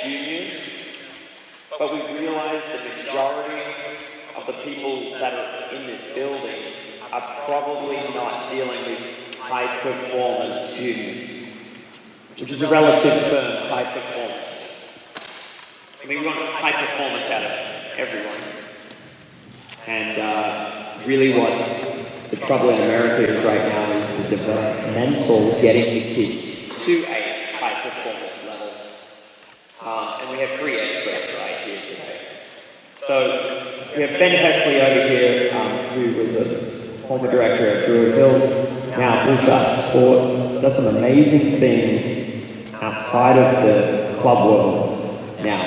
juniors, but we realize the majority of the people that are in this building are probably not dealing with high-performance students, which is a relative term, high performance. I mean, we want high performance out of everyone. And really what the trouble in America is right now is the developmental getting the kids to a high performance level. And we have 3 experts right here today. So we have Ben Hestley over here, who was a former director at Druid Hills, now Push Up Sports, does some amazing things outside of the club world now,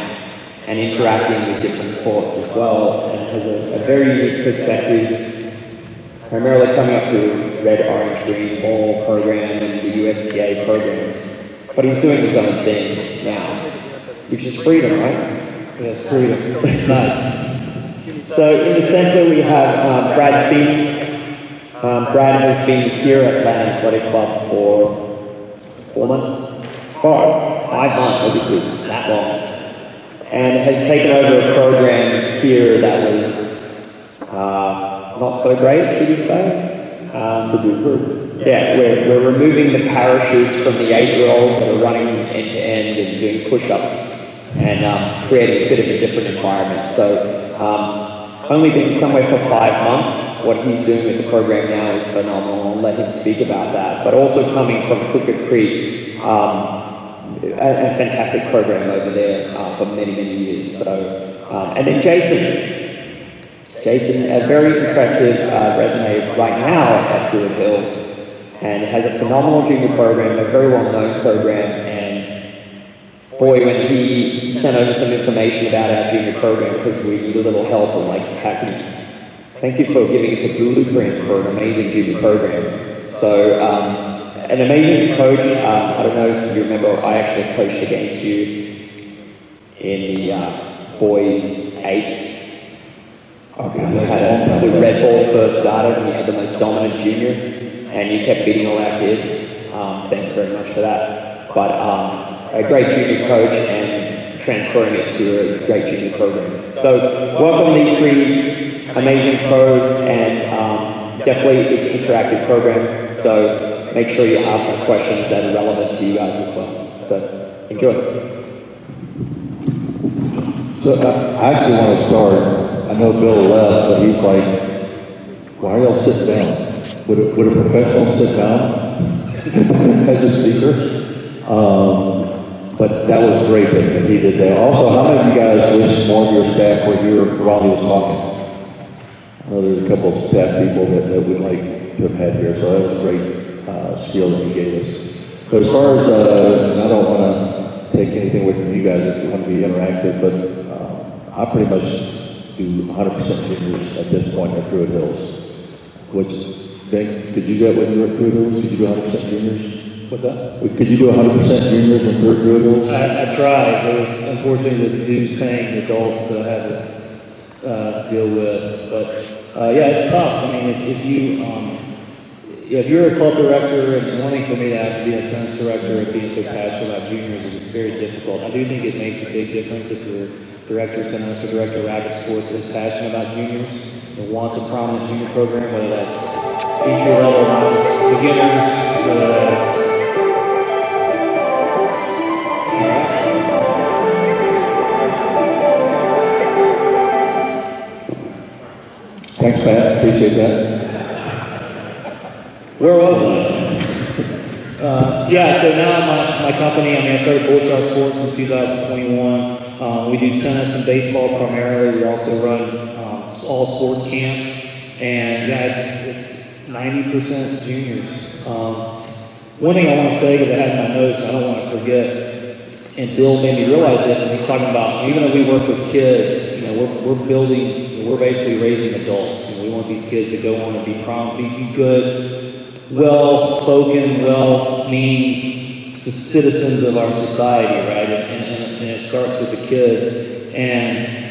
and interacting with different sports as well, and has a very unique perspective, primarily coming up through red, orange, green ball program and the USTA programs. But he's doing his own thing now, which is freedom, right? Yes, freedom. Nice. So in the center we have Brad Sceney. Brad has been here at Land Athletic Club for 4 months? 5 months, obviously, that long. And has taken over a program here that was not so great, should we say? Yeah, we're removing the parachutes from the 8-year-olds that are running end-to-end and doing push-ups and creating a bit of a different environment. So only been somewhere for 5 months. What he's doing with the program now is phenomenal. I'll let him speak about that. But also coming from Crooked Creek, a fantastic program over there for many, many years. So, and then Jason, a very impressive resume right now at Druid Hills, and has a phenomenal junior program, a very well-known program. And boy, when he sent over some information about our junior program, because we need a little help, and like, how can you? Thank you for giving us a blueprint for an amazing junior program. So, an amazing coach. I don't know if you remember, I actually coached against you in the boys' 8s. We had the red ball first started, and you had the most dominant junior, and you kept beating all our kids. Thank you very much for that. But a great junior coach and transferring it to a great junior program. So welcome these 3 amazing pros, and definitely it's an interactive program. So make sure you ask some questions that are relevant to you guys as well. So enjoy. So I actually want to start. I know Bill left, but he's like, why are y'all sitting down? Would a professional sit down as a speaker? But that was great that he did that. Also, how many of you guys wish more of your staff were here while he was talking? I know there's a couple of staff people that would like to have had here, so that was a great skill that he gave us. But as far as, and I don't want to take anything away from you guys, it's going to be interactive, but I pretty much do 100% juniors at this point at Druid Hills. Which, Ben, could you do that when you were at Druid Hills? Could you do 100% juniors? What's that? Could you do 100% juniors in Druid Hills? I tried. It was unfortunately the dues paying adults that I had to deal with. But yeah, it's tough. I mean, if you're a club director, and one thing for me to have to be a tennis director and being so passionate about juniors is it's very difficult. I do think it makes a big difference if you're director of tennis or director of racket sports is passionate about juniors and wants a prominent junior program, whether that's entry level or novice beginners, whether that's Thanks, Pat. Appreciate that. Where was I? Yeah, so now my company, I started Bullshot Sports in 2021. We do tennis and baseball primarily. We also run all sports camps. And yeah, it's 90% juniors. One thing I want to say, because I had in my notes, I don't want to forget, and Bill made me realize this, and he's talking about, even though we work with kids, we're building, we're basically raising adults. We want these kids to go on and be good, well-spoken, well-meaning citizens of our society, right? And it starts with the kids. And,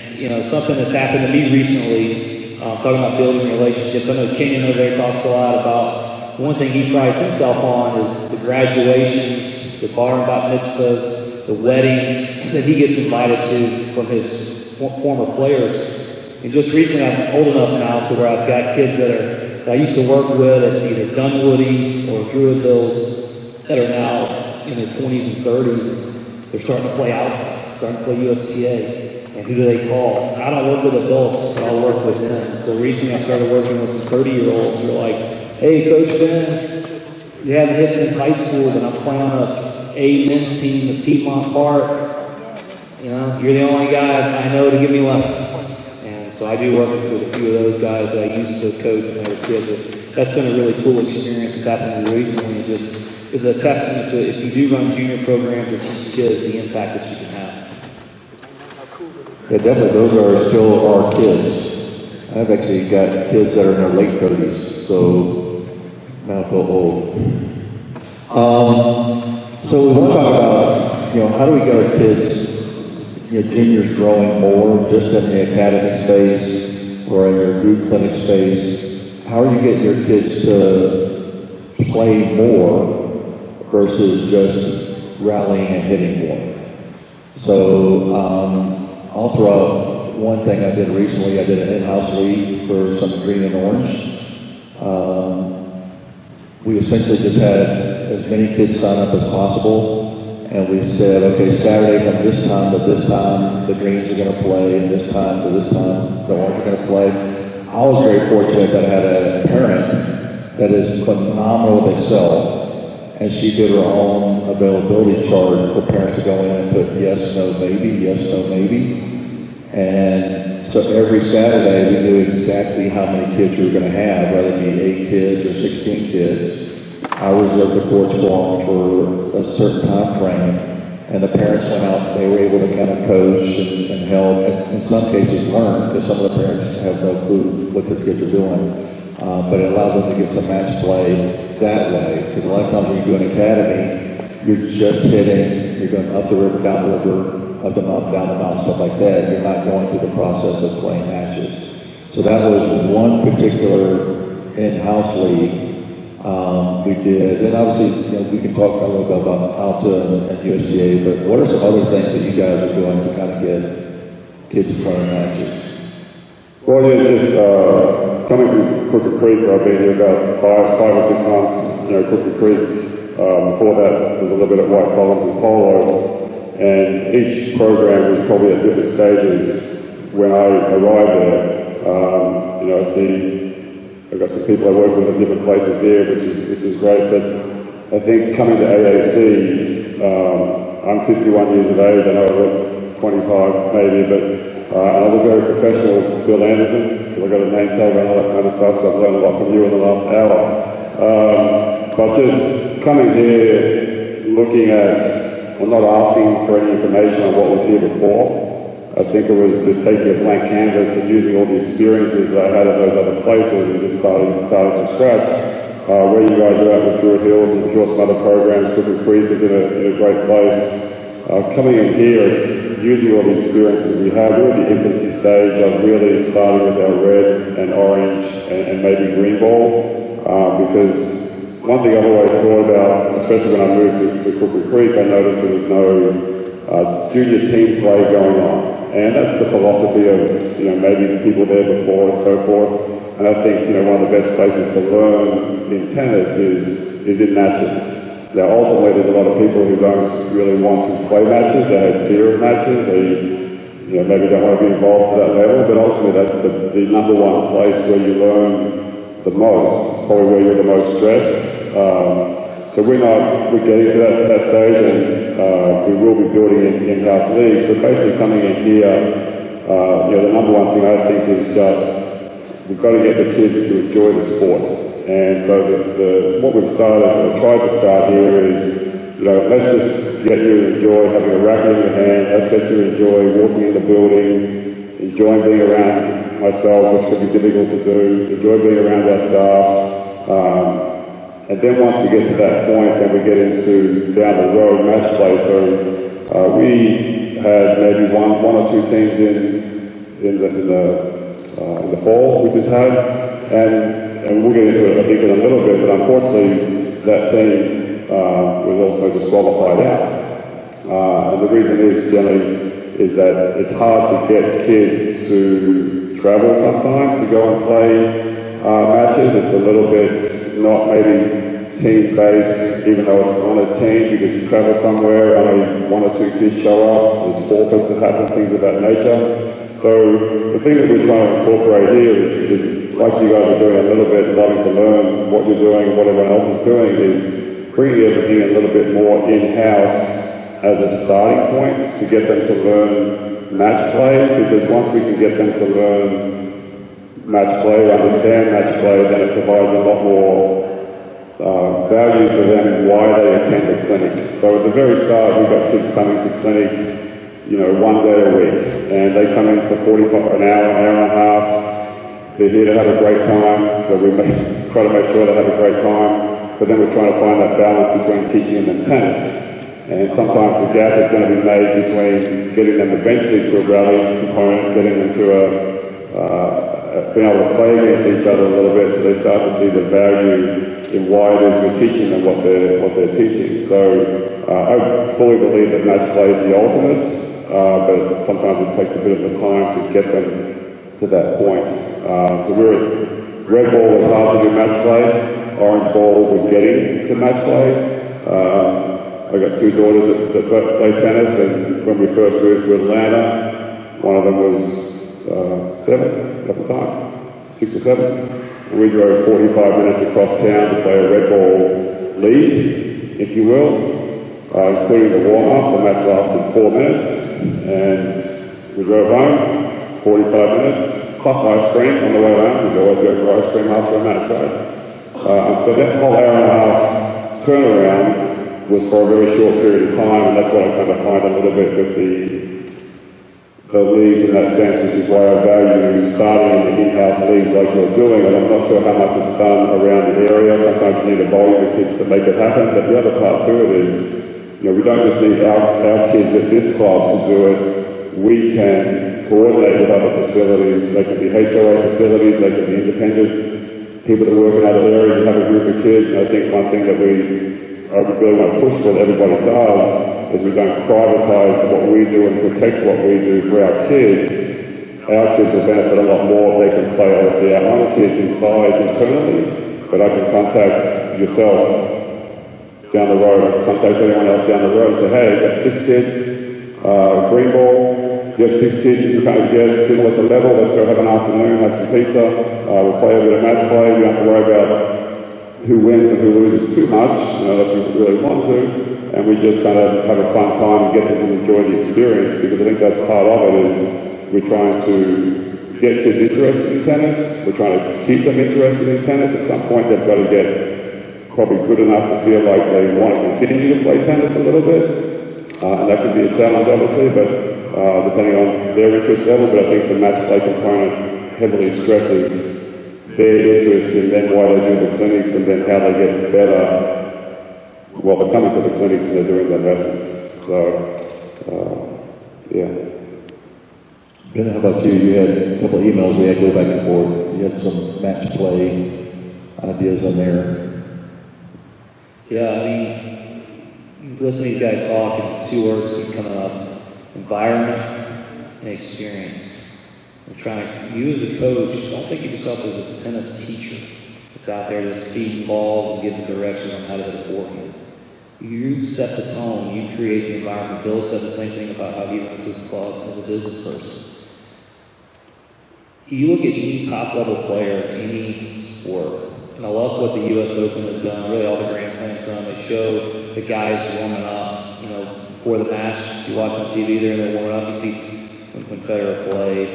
something that's happened to me recently, talking about building relationships. I know Kenyon over there talks a lot about one thing he prides himself on is the graduations, the bar and bat mitzvahs, the weddings that he gets invited to from his former players. And just recently, I'm old enough now to where I've got kids that I used to work with at either Dunwoody or Druid Hills that are now in their 20s and 30s. They're starting to play outside, starting to play USTA. And who do they call? I don't work with adults, but I'll work with them. So recently I started working with some 30-year-olds who are like, hey, Coach Ben, you haven't hit since high school, but I'm playing on a A men's team at Piedmont Park. You know, you're the only guy I know to give me lessons. And so I do work with a few of those guys that I used to coach when they were kids. That's been a really cool experience that's happened recently. It just is a testament to if you do run junior programs or teach kids, the impact that you can have. Yeah, definitely. Those are still our kids. I've actually got kids that are in their late 30s, so now I feel old. So we want to talk about, how do we get our kids, juniors growing more just in the academic space or in your group clinic space? How are you getting your kids to play more versus just rallying and hitting more? So, I'll throw out one thing I did recently. I did an in-house league for some green and orange. We essentially just had as many kids sign up as possible, and we said, okay, Saturday from this time to this time, the greens are going to play, and this time to this time, the orange are going to play. I was very fortunate that I had a parent that is phenomenal with Excel, and she did her own availability chart for parents to go in and put yes, no, maybe, yes, no, maybe. And so every Saturday we knew exactly how many kids we were going to have, whether it be 8 kids or 16 kids. I reserved the courts for them for a certain time frame, and the parents went out and they were able to kind of coach and help, and in some cases learn, because some of the parents have no clue what their kids are doing. But it allowed them to get some match play that way, because a lot of times when you do an academy, you're just hitting, you're going up the river, down the river, up the mountain, down the mountain, stuff like that. You're not going through the process of playing matches. So that was one particular in-house league we did. And obviously, we can talk a little bit about Alta and USTA, but what are some other things that you guys are doing to kind of get kids playing matches? Well, just coming from Crooked Creek, where I've been here about five or 6 months, Crooked Creek. Before that, was a little bit at White Collins and Polo. And each program was probably at different stages when I arrived there. I've got some people I work with in different places here, which is great. But I think coming to AAC, I'm 51 years of age. I know I look 25 maybe, but I look very professional, Bill Anderson, because I've got a name tag and all that kind of stuff, so I've learned a lot from you in the last hour. But just coming here, looking at, I'm not asking for any information on what was here before. I think it was just taking a blank canvas and using all the experiences that I had in those other places and just starting from scratch. Where you guys are at with Druid Hills and sure some other programs, Crooked Creek is in a great place. Coming in here, it's using all the experiences we have. We're at the infancy stage of really starting with our red and orange and maybe green ball, because one thing I've always thought about, especially when I moved to Crooked Creek, I noticed there was no junior team play going on. And that's the philosophy of, maybe the people there before and so forth. And I think, one of the best places to learn in tennis is in matches. Now, ultimately, there's a lot of people who don't really want to play matches. They have fear of matches. They, maybe don't want to be involved to that level. But ultimately, that's the number one place where you learn the most. Probably where you're the most stressed. So we're getting to that stage, and we will be building in-house leagues. But basically, coming in here, the number one thing I think is just we've got to get the kids to enjoy the sport. And so what we've started, or tried to start here is, let's just get you to enjoy having a racket in your hand. Let's get you to enjoy walking in the building, enjoying being around myself, which can be difficult to do, enjoy being around our staff. And then once we get to that point, then we get into down the road match play. So we had maybe one or two teams in the fall we just had, and we'll get into it I think in a little bit. But unfortunately, that team was also disqualified out. And the reason is that it's hard to get kids to travel sometimes to go and play matches. It's a little bit not maybe team-based, even though it's on a team, because you travel somewhere, only 1 or 2 kids show up, there's forfeits that happen, things of that nature. So the thing that we're trying to incorporate here is like you guys are doing a little bit, wanting to learn what you're doing and what everyone else is doing, is bringing everything a little bit more in-house as a starting point to get them to learn match play, because once we can get them to learn match play, understand match play, then it provides a lot more value for them in why they attend the clinic. So at the very start, we've got kids coming to clinic, 1 day a week, and they come in for 45 an hour and a half. They're here to have a great time, so we try to make sure they have a great time, but then we're trying to find that balance between teaching them tennis. And sometimes the gap is going to be made between getting them eventually to a rally component, getting them to being able to play against each other a little bit, so they start to see the value in why it is we're teaching them what they're teaching. So I fully believe that match play is the ultimate, but sometimes it takes a bit of the time to get them to that point. So red ball is hard to do match play. Orange ball, we're getting to match play. I've got 2 daughters that play tennis, and when we first moved to Atlanta, one of them was 7 at the time, 6 or 7. And we drove 45 minutes across town to play a red ball league, if you will, including the warm-up. The match lasted 4 minutes, and we drove home, 45 minutes, plus ice cream on the way home, because we always go for ice cream after a match, right? So that whole hour and a half turnaround was for a very short period of time, and that's what I kind of find a little bit with the leagues in that sense, which is why I value starting in the in-house leagues like you're doing. And I'm not sure how much is done around the area. Sometimes you need a volume of kids to make it happen, but the other part to it is, we don't just need our kids at this club to do it. We can coordinate with other facilities. They can be HOA facilities, they can be independent people that work in other areas and have a group of kids. And I think one thing that I really want to push what everybody does is we don't privatize what we do and protect what we do for our kids. Our kids will benefit a lot more if they can play, obviously, our own kids inside internally, but I can contact yourself down the road, contact anyone else down the road and say, hey, I've got 6 kids, green ball, you have 6 kids you kind of get similar to level, let's go have an afternoon, have some pizza, we'll play a bit of match play, you don't have to worry about who wins and who loses too much, unless we really want to, and we just kind of have a fun time and get them to enjoy the experience, because I think that's part of it is we're trying to get kids interested in tennis, we're trying to keep them interested in tennis. At some point they've got to get probably good enough to feel like they want to continue to play tennis a little bit, and that can be a challenge obviously, but depending on their interest level, but I think the match play component heavily stresses their interest in then why they do the clinics and then how they get better. Well, they're coming to the clinics and they're doing their lessons. So, yeah. Ben, how about you? You had a couple of emails we had to go back and forth. You had some match play ideas on there. Yeah, I mean, listening to these guys talk, and 2 words keep coming up: environment and experience. I'm trying to, you as a coach, don't think of yourself as a tennis teacher that's out there just feeding balls and giving directions on how to hit a forehand. You set the tone, you create the environment. Bill said the same thing about how he runs his club as a business person. You look at any top-level player, any sport, and I love what the U.S. Open has done, really all the Grand Slams done. They show the guys warming up, before the match. You watch on TV, they're warming up, you see when Federer played,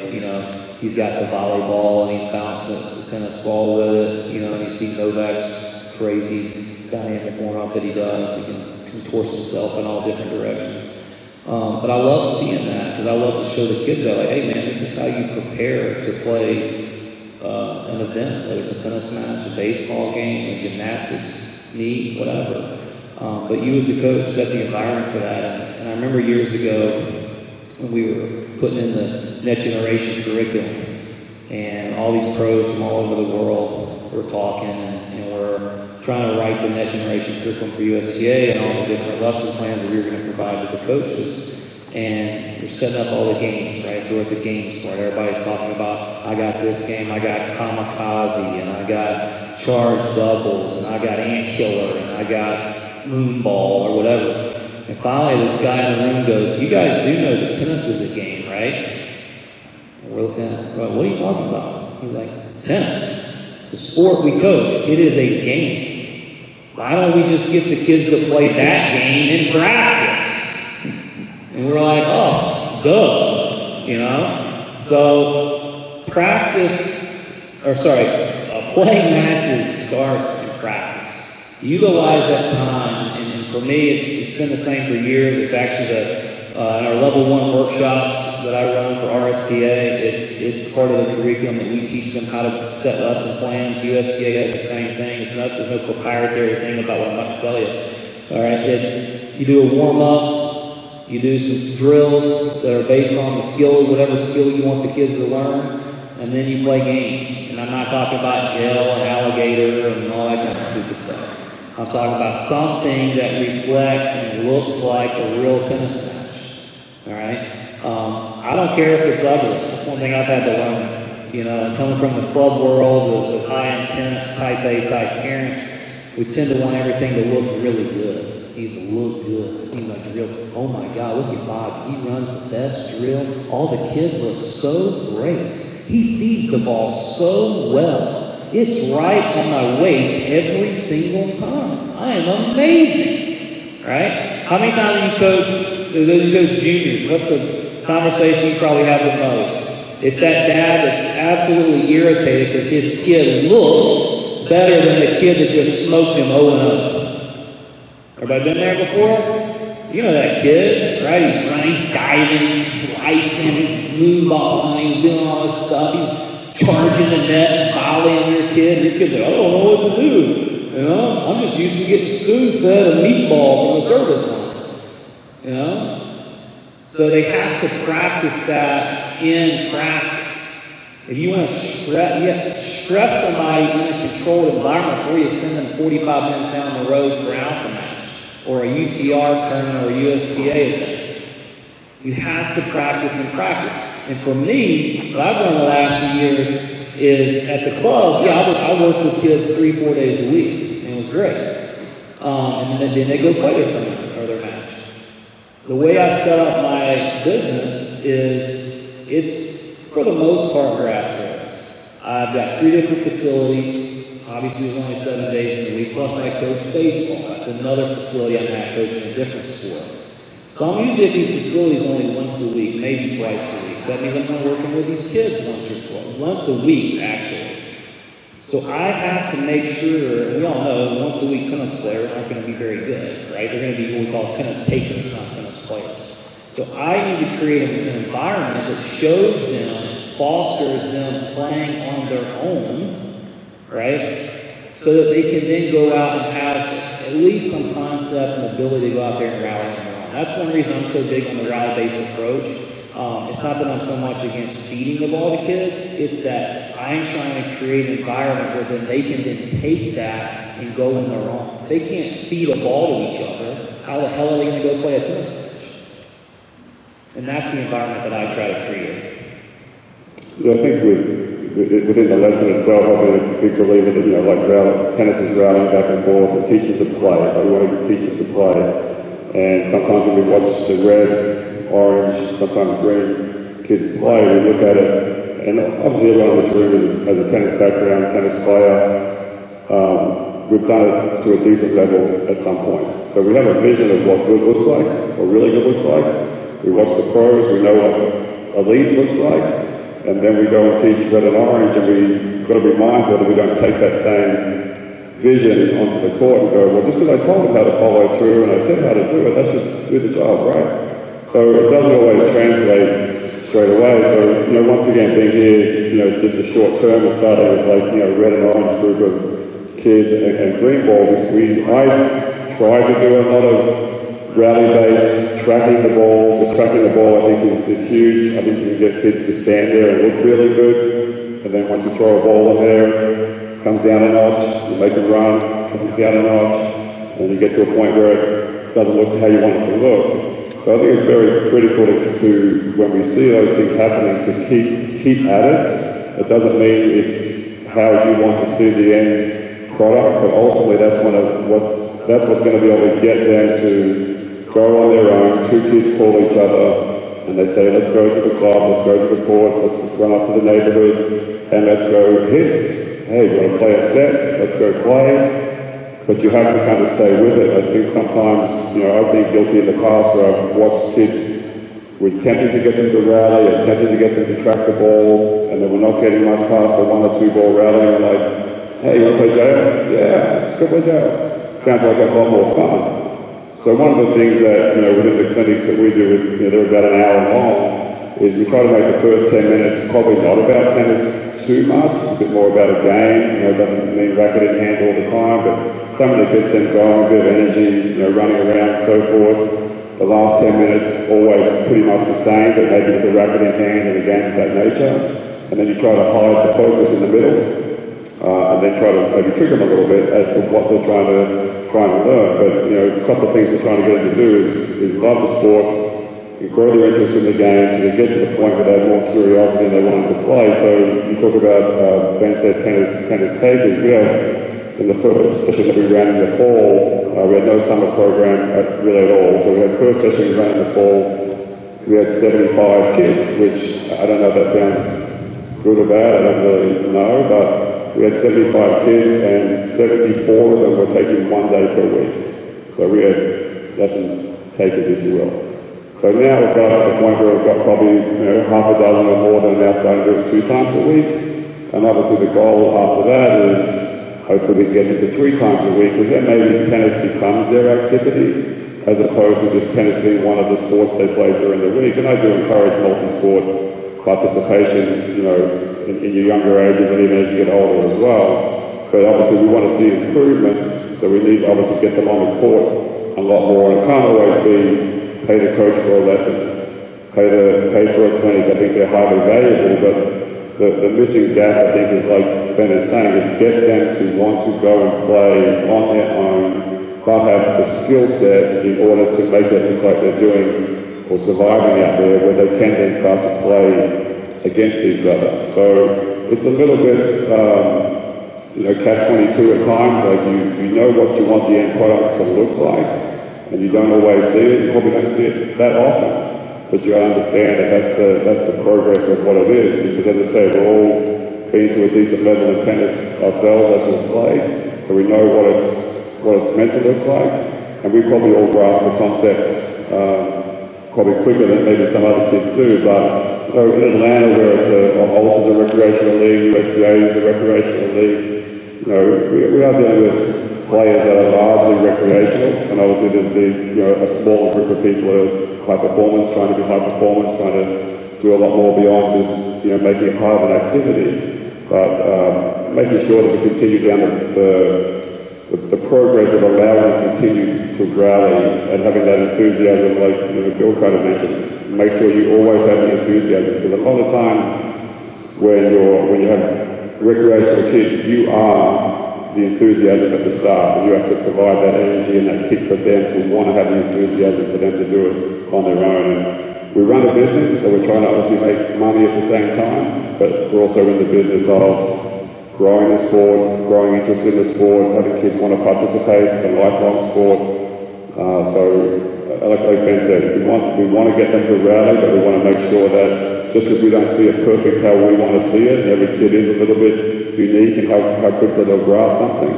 he's got the volleyball and he's bouncing the tennis ball with it, and you see Novak's crazy dynamic warm-up that he does. He can contort himself in all different directions. But I love seeing that because I love to show the kids that, hey man, this is how you prepare to play an event, whether it's a tennis match, a baseball game, a gymnastics meet, whatever. But you as the coach set the environment for that. And I remember years ago when we were putting in the next generation curriculum, and all these pros from all over the world were talking, and we're we're trying to write the next generation curriculum for USTA and all the different lesson plans that we're going to provide to the coaches. And we're setting up all the games, right? So we're at the games part. Everybody's talking about, I got this game, I got kamikaze, and I got charge doubles, and I got ant killer, and I got moonball, or whatever. And finally, this guy in the room goes, you guys do know that tennis is a game, right? And we're looking at, well, what are you talking about? He's like, tennis, the sport we coach, it is a game. Why don't we just get the kids to play that game in practice? And we're like, oh, duh, you know? So playing matches starts in practice. Utilize that time, and for me, it's been the same for years. It's actually in our level 1 workshops that I run for RSTA, it's part of the curriculum that we teach them how to set lesson plans. USCA has the same thing. There's no proprietary thing about what I'm about to tell you. All right, you do a warm-up, you do some drills that are based on the skill, whatever skill you want the kids to learn, and then you play games. And I'm not talking about gel and alligator and all that kind of stupid stuff. I'm talking about something that reflects and looks like a real tennis match. All right? I don't care if it's ugly. That's one thing I've had to learn. You know, coming from the club world with high intense, type A type parents, we tend to want everything to look really good. It needs to look good. It seems like a real, oh my God, look at Bob. He runs the best drill. All the kids look so great. He feeds the ball so well. It's right on my waist every single time. I am amazing. Right? How many times have you coached those juniors? What's the conversation you probably have the most? It's that dad that's absolutely irritated because his kid looks better than the kid that just smoked him 0-0. Everybody been there before? You know that kid, right? He's running, he's diving, he's slicing, he's moonballing, he's doing all this stuff. He's charging the net and volleying your kid. Your kid's like, I don't know what to do. You know, I'm just used to getting spoon-fed a meatball from the service line. You know? So they have to practice that in practice. If you want to stress somebody in a controlled environment before you send them 45 minutes down the road for an alpha match or a UTR tournament or a USTA event. You have to practice and practice. And for me, what I've done the last few years is at the club, I work with kids 3-4 days a week, and it was great. And then they go play their tournament or their match. The way I set up my business is it's for the most part grassroots. I've got 3 different facilities. Obviously, there's only 7 days in the week. Plus, I coach baseball. That's another facility I'm at coaching a different sport. So I'm usually at these facilities only once a week, maybe twice a week. So that means I'm only working with these kids once a week, actually. So I have to make sure, and we all know once a week tennis players aren't going to be very good, right? They're going to be what we call tennis takers, not tennis players. So I need to create an environment that shows them, fosters them playing on their own, right? So that they can then go out and have at least some concept and ability to go out there and rally on their own. That's one reason I'm so big on the rally-based approach. It's not that I'm so much against feeding the ball to kids, it's that I'm trying to create an environment where then they can then take that and go on their own. They can't feed a ball to each other. How the hell are they going to go play a tennis match? And that's the environment that I try to create. Yeah, I think within the lesson itself, I've been a big believer that, like tennis is rallying back and forth, and teachers to play. Like, we want to get teachers to play. And sometimes when we watch the red, orange, sometimes green kids play, we look at it, and obviously everyone in this room has a tennis background, tennis player. We've done it to a decent level at some point. So we have a vision of what good looks like, what really good looks like. We watch the pros, we know what elite looks like, and then we go and teach red and orange, and we've got to be mindful that we don't take that same vision onto the court and go, well, just because I told them how to follow through and I said how to do it, that's just do the job, right? So it doesn't always translate straight away. So, once again, being here, just a short term, we're starting with red and orange group of kids and green balls. I try to do a lot of rally-based tracking the ball. Just tracking the ball, I think, is huge. I think you can get kids to stand there and look really good. And then once you throw a ball in there, comes down a notch, you make them run, obviously out a notch, and you get to a point where it doesn't look how you want it to look. So I think it's very critical to when we see those things happening, to keep at it. It doesn't mean it's how you want to see the end product, but ultimately that's what's going to be able to get them to go on their own. Two kids call each other and they say, let's go to the club, let's go to the courts, let's run up to the neighborhood and let's go hit. Hey, you want to play a set? Let's go play. But you have to kind of stay with it. I think sometimes, I've been guilty in the past where I've watched kids, we're tempting to get them to rally, or tempting to get them to track the ball, and then we're not getting much past a 1 or 2 ball rally, and like, hey, you want to play jail? Yeah, let's go play jail. Sounds like a lot more fun. So one of the things that, within the clinics that we do, they're about an hour long, is we try to make the first 10 minutes probably not about tennis too much. It's a bit more about a game. It doesn't mean racket in hand all the time, but something that gets them going, a bit of energy, running around and so forth. The last 10 minutes always pretty much the same, but maybe with the racket in hand and a game of that nature. And then you try to hide the focus in the middle, and then try to maybe trigger them a little bit as to what they're trying to learn. But a couple of things we're trying to get them to do is love the sport, grow their interest in the game, and they get to the point where they have more curiosity and they want to play. So you talk about Ben said tennis takers. We have, in the first session that we ran in the fall, we had no summer program really at all. So we had first session we ran in the fall. We had 75 kids, which I don't know if that sounds good or bad. I don't really know, but we had 75 kids and 74 of them were taking 1 day per week. So we had lesson takers, if you will. So now we've got to the point where we've got probably half a dozen or more that are now starting to do it 2 times a week. And obviously the goal after that is hopefully we can get it to 3 times a week, because then maybe tennis becomes their activity, as opposed to just tennis being one of the sports they play during the week. And I do encourage multi-sport participation, in your younger ages and even as you get older as well. But obviously we want to see improvement, so we need to obviously get them on the court a lot more. And it can't always be pay the coach for a lesson, pay for a clinic. I think they're highly valuable, but the missing gap, I think, is like Ben is saying, is get them to want to go and play on their own, but have the skill set in order to make it look like they're doing or surviving out there, where they can then start to play against each other. So it's a little bit, catch-22 at times. Like you know what you want the end product to look like, and you don't always see it. You probably don't see it that often, but you understand that that's the progress of what it is. Because as I say, we're all been to a decent level in tennis ourselves as we've played, so we know what it's meant to look like, and we probably all grasp the concepts probably quicker than maybe some other kids do. But in Atlanta, where it's Alta's a recreational league, USTA is a recreational league, we are dealing with players that are largely recreational, and obviously there's a smaller group of people that are high performance, trying to be high performance, trying to do a lot more beyond just making it part of an activity, but making sure that we continue down the progress of allowing them to continue to rally and having that enthusiasm, like Bill kind of mentioned. Make sure you always have the enthusiasm, because a lot of times when you have recreational kids, you are the enthusiasm at the start, and you have to provide that energy and that kick for them to want to have the enthusiasm for them to do it on their own. And we run a business, so we're trying to obviously make money at the same time, but we're also in the business of growing the sport, growing interest in the sport, having kids want to participate. It's a lifelong sport. So, like Ben said, we want to get them to rally, but we want to make sure that just as we don't see it perfect how we want to see it, and every kid is a little bit unique in how quickly they'll grasp something.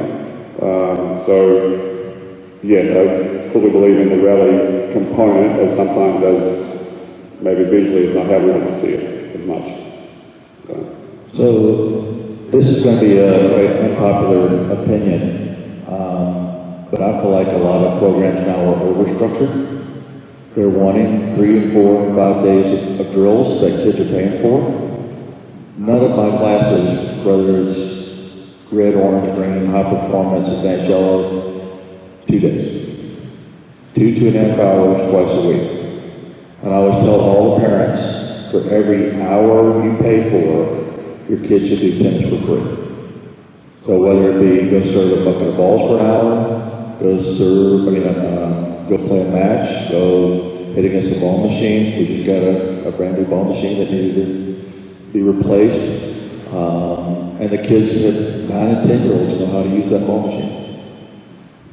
Yes, I fully believe in the rally component, as sometimes as maybe visually is not how we want to see it as much. So this is going to be a very unpopular opinion, but I feel like a lot of programs now are overstructured. They're wanting 3 and 4 and 5 days of drills that kids are paying for. None of my classes, whether it's red, orange, green, high performance, advanced yellow, 2 days. 2.5 hours twice a week. And I always tell all the parents, for every hour you pay for, your kid should do tennis for free. So whether it be go serve a bucket of balls for an hour, go play a match, go hit against the ball machine. We just got a brand new ball machine that needed to be replaced. And the kids at 9 and 10-year-olds know how to use that ball machine.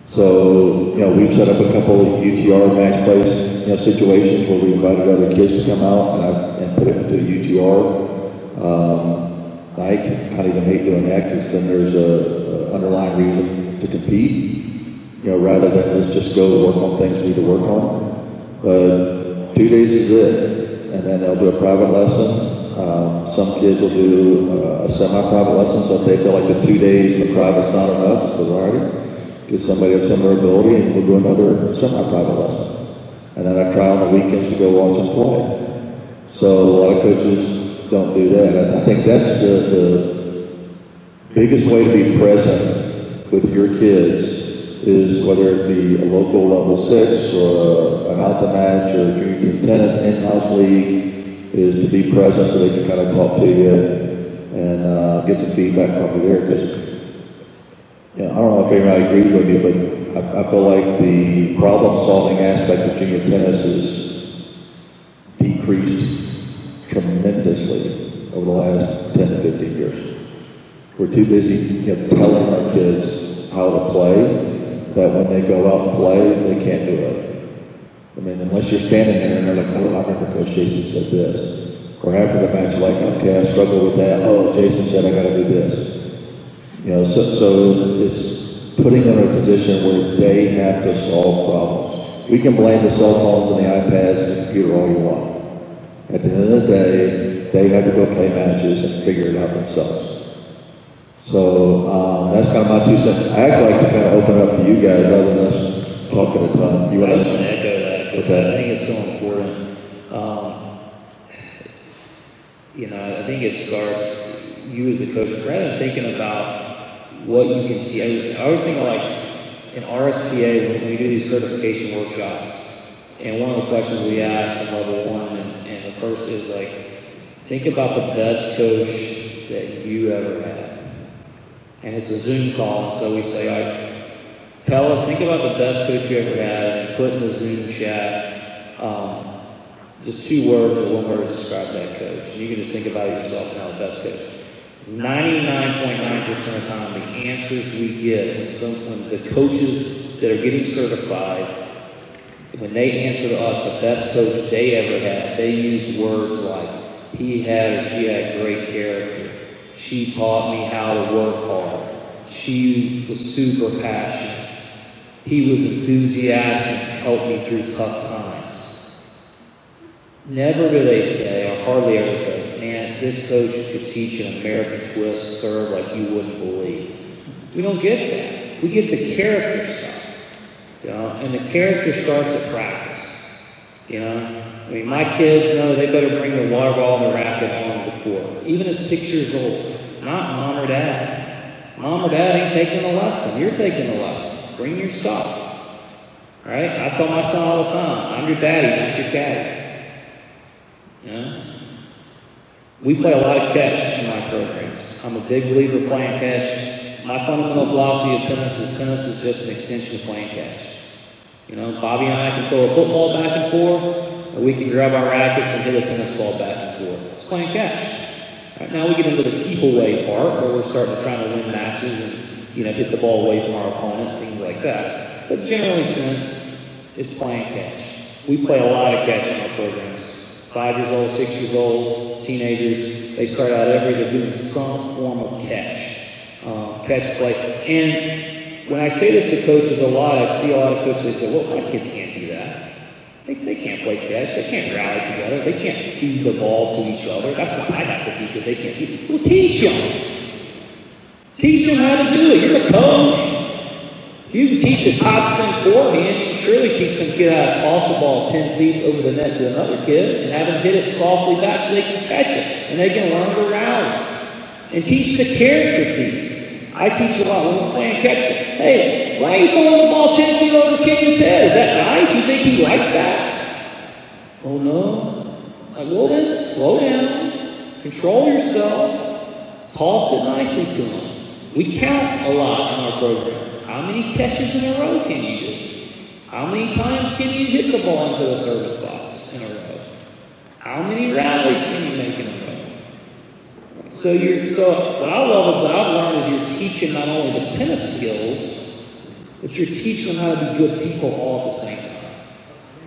So, we've set up a couple of UTR match place, situations where we invited other kids to come out and put it into a UTR. I kind of even hate doing that because then there's a underlying reason to compete, rather than let's just go work on things we need to work on. But 2 days is it, and then they'll do a private lesson. Some kids will do a semi-private lesson, so if they feel like the 2 days the private's not enough, so all right, get somebody of similar ability and we'll do another semi-private lesson. And then I try on the weekends to go watch them play. So a lot of coaches don't do that. I think that's the biggest way to be present with your kids is whether it be a local level 6 or an Alta match or junior team tennis in-house league, is to be present so they can kind of talk to you and get some feedback from you there. Because I don't know if everybody agrees with me, but I feel like the problem-solving aspect of junior tennis is decreased tremendously over the last 10 to 15 years. We're too busy telling our kids how to play, that when they go out and play, they can't do it. I mean, unless you're standing there and they're like, oh, I remember Coach Jason said this. Or after the match, like, okay, I struggled with that. Oh, Jason said I got to do this. So it's putting them in a position where they have to solve problems. We can blame the cell phones and the iPads and the computer all you want. At the end of the day, they have to go play matches and figure it out themselves. So that's kind of my 2 cents. I actually like to kind of open up to you guys rather than us talking a ton. You want to echo that because I think it's so important. I think it starts you as the coach, rather than thinking about what you can see. I always think of like in RSPA when we do these certification workshops, and one of the questions we ask in level 1, and the first is like, think about the best coach that you ever had. And it's a Zoom call, so we say, think about the best coach you ever had, and put in the Zoom chat just 2 words or 1 word to describe that coach. And you can just think about yourself now, the best coach. 99.9% of the time, the answers we get when the coaches that are getting certified, when they answer to us the best coach they ever had, they use words like, he had or she had great character. She taught me how to work hard. She was super passionate. He was enthusiastic and helped me through tough times. Never do they say, or hardly ever say, man, this coach could teach an American twist serve like you wouldn't believe. We don't get that. We get the character stuff. And the character starts at practice. I mean, my kids know they better bring the water ball and the racket on the court. Even at 6 years old. Not mom or dad. Mom or dad ain't taking the lesson. You're taking the lesson. Bring your stuff. All right? I tell my son all the time, I'm your daddy, not your caddy. We play a lot of catch in my programs. I'm a big believer playing catch. My fundamental philosophy of tennis is just an extension of playing catch. Bobby and I can throw a football back and forth, or we can grab our rackets and hit a tennis ball back and forth. It's playing catch. Right, now we get into the keep away part, where we're starting to try to win matches and hit the ball away from our opponent, things like that. But generally, since it's playing catch, we play a lot of catch in our programs. 5 years old, 6 years old, teenagers, they start out every day doing some form of catch play. And when I say this to coaches a lot, I see a lot of coaches, they say, well, my kids can't do that. They can't play catch. They can't rally together. They can't feed the ball to each other. That's what I have to do because they can't feed. Well, teach them. Teach them how to do it. You're the coach. If you can teach a top spin forehand, you can surely teach some kid how to toss the ball 10 feet over the net to another kid and have them hit it softly back so they can catch it. And they can learn to rally. And teach the character piece. I teach a lot when we're playing catch. Hey, why are you throwing the ball 10 feet over kid's head? Is that nice? You think he likes that? Oh, no. Well, then, slow down. Control yourself. Toss it nicely to him. We count a lot in our program. How many catches in a row can you do? How many times can you hit the ball into the service box in a row? How many rallies can you make in a row? So what I love, what I've learned is you're teaching not only the tennis skills, but you're teaching them how to be good people all at the same time.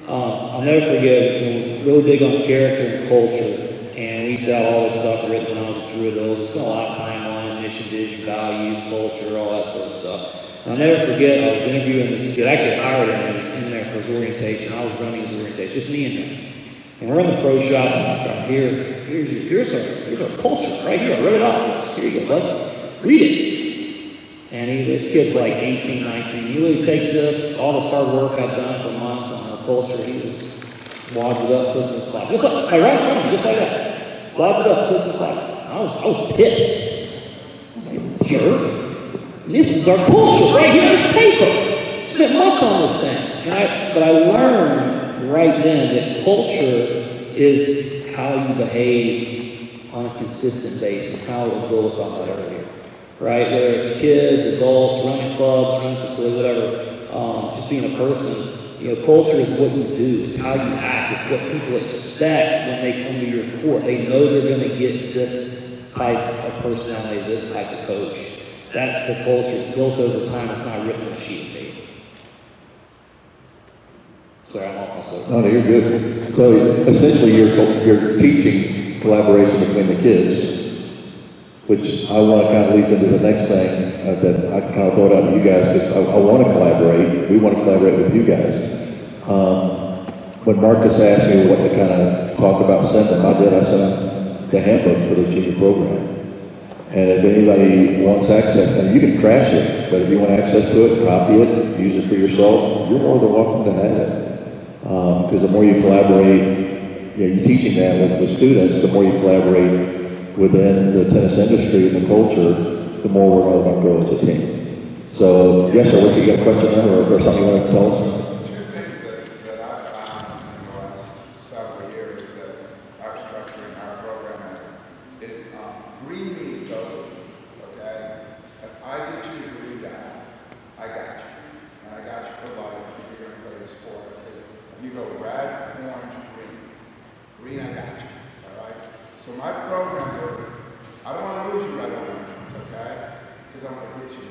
I'll never forget, we're really big on character and culture. And we used to have all this stuff written when I was at Druid. We spent a lot of time on it, mission, vision, values, culture, all that sort of stuff. And I'll never forget, I was interviewing this kid. I actually hired him. He was in there for his orientation. I was running his orientation, just me and him. And we're in the pro shop, and here's our culture, right here. I wrote it off. Here you go, bud. Read it. And this kid's like 18, 19. He really takes this, all this hard work I've done for months on the culture. He just wads it up, puts his clap. Just like, right in front of him, just like that. Wads it up, puts his clap. I was pissed. I was like, jerk. This is our culture right here on this paper. Spent months on this thing. But I learned right then that culture is how you behave on a consistent basis, how it goes on that earlier. Right? Whether it's kids, adults, running clubs, running facilities, whatever, just being a person. Culture is what you do. It's how you act. It's what people expect when they come to your court. They know they're going to get this type of personality, this type of coach. That's the culture. It's built over time. It's not written on a sheet of paper. Sorry, I'm also. No, you're good. So essentially, you're teaching collaboration between the kids, which I want to kind of leads into the next thing that I kind of thought out to you guys, because I want to collaborate. We want to collaborate with you guys. When Marcus asked me what to kind of talk about send them, I sent them the handbook for the junior program. And if anybody wants access, and you can trash it, but if you want access to it, copy it, use it for yourself, you're more than welcome to have it. Because the more you collaborate, you're teaching that with the students, the more you collaborate within the tennis industry and the culture, the more we're all going to grow as a team. So, yes, sir, Ricky, you got a question there or something you want to tell us? Two things that I've found in the last several years that our structure in our program is green means go, okay? If I get you to agree that, I got you. And I got you for life if you're going to play this sport. If you go red, orange, green. Green, I got you, all right? So my programs are, I don't want to lose you red, orange, okay? Because I want to get you,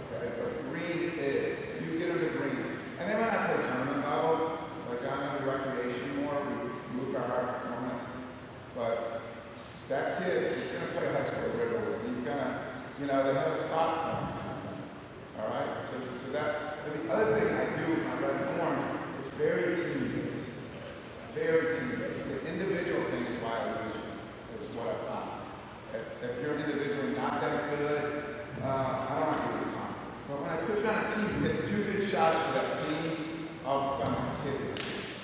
okay? But green is, you get them to green. And then when I play tournament level, like I'm in the recreation more, we move our high performance. But that kid is going to play high school riddle. He's going to, they have a spot for him. All right? So that, but the other thing I do with my red and orange, it's very team-based. Very team-based. The individual thing is why I lose you, is what I found. If you're individually not that good, I don't want to do this time. But when I put you on a team, you hit 2 good shots for that team, all of a sudden I'm kidding.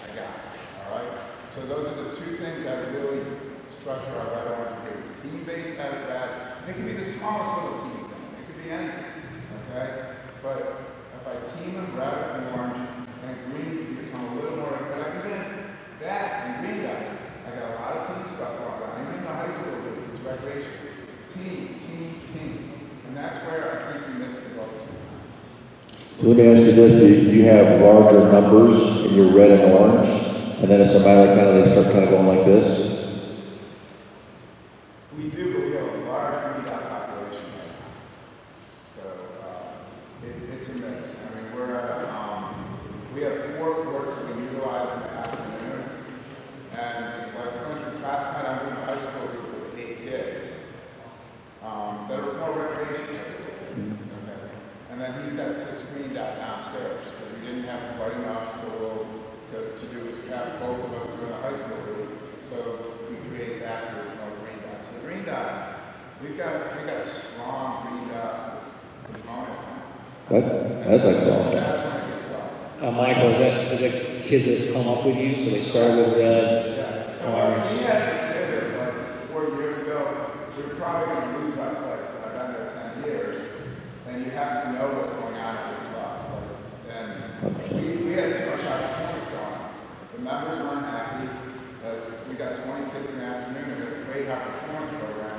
I got it. All right? So those are the 2 things that really structure our red orange green. Team-based at red. It can be the smallest little team thing. It could be anything. Okay? But if I team them red and orange and green can become a little more, but I can get that and green guy. I got a lot of team stuff going on. Even in the high school league, it's recreation. Team. And that's where I think we miss the goals sometimes. So let me ask you this, do you have larger numbers in your red and orange? And then it's a matter of they start kind of going like this? We do, but we have a large green dot population right now. So it's a mix. I mean, we're at, we have 4 courts that we utilize in the afternoon. And like for instance, last night I went to high school with 8 kids. That are more recreation high school kids. Okay. And then he's got 6 green dot downstairs because we didn't have quite enough to do have both of us doing a high school league. So we create that with no green dot. So green dot, we got a strong green dot component. That's excellent. That's when it gets going. Michael, is that kids that come up with you? So they start with red, orange. We had it like 4 years ago. We were probably going to lose our place. I've been there 10 years, and you have to know what's going on at your club. And we had too much high performance going on. The members weren't happy. We got 20 kids in the afternoon. We had a great high performance program.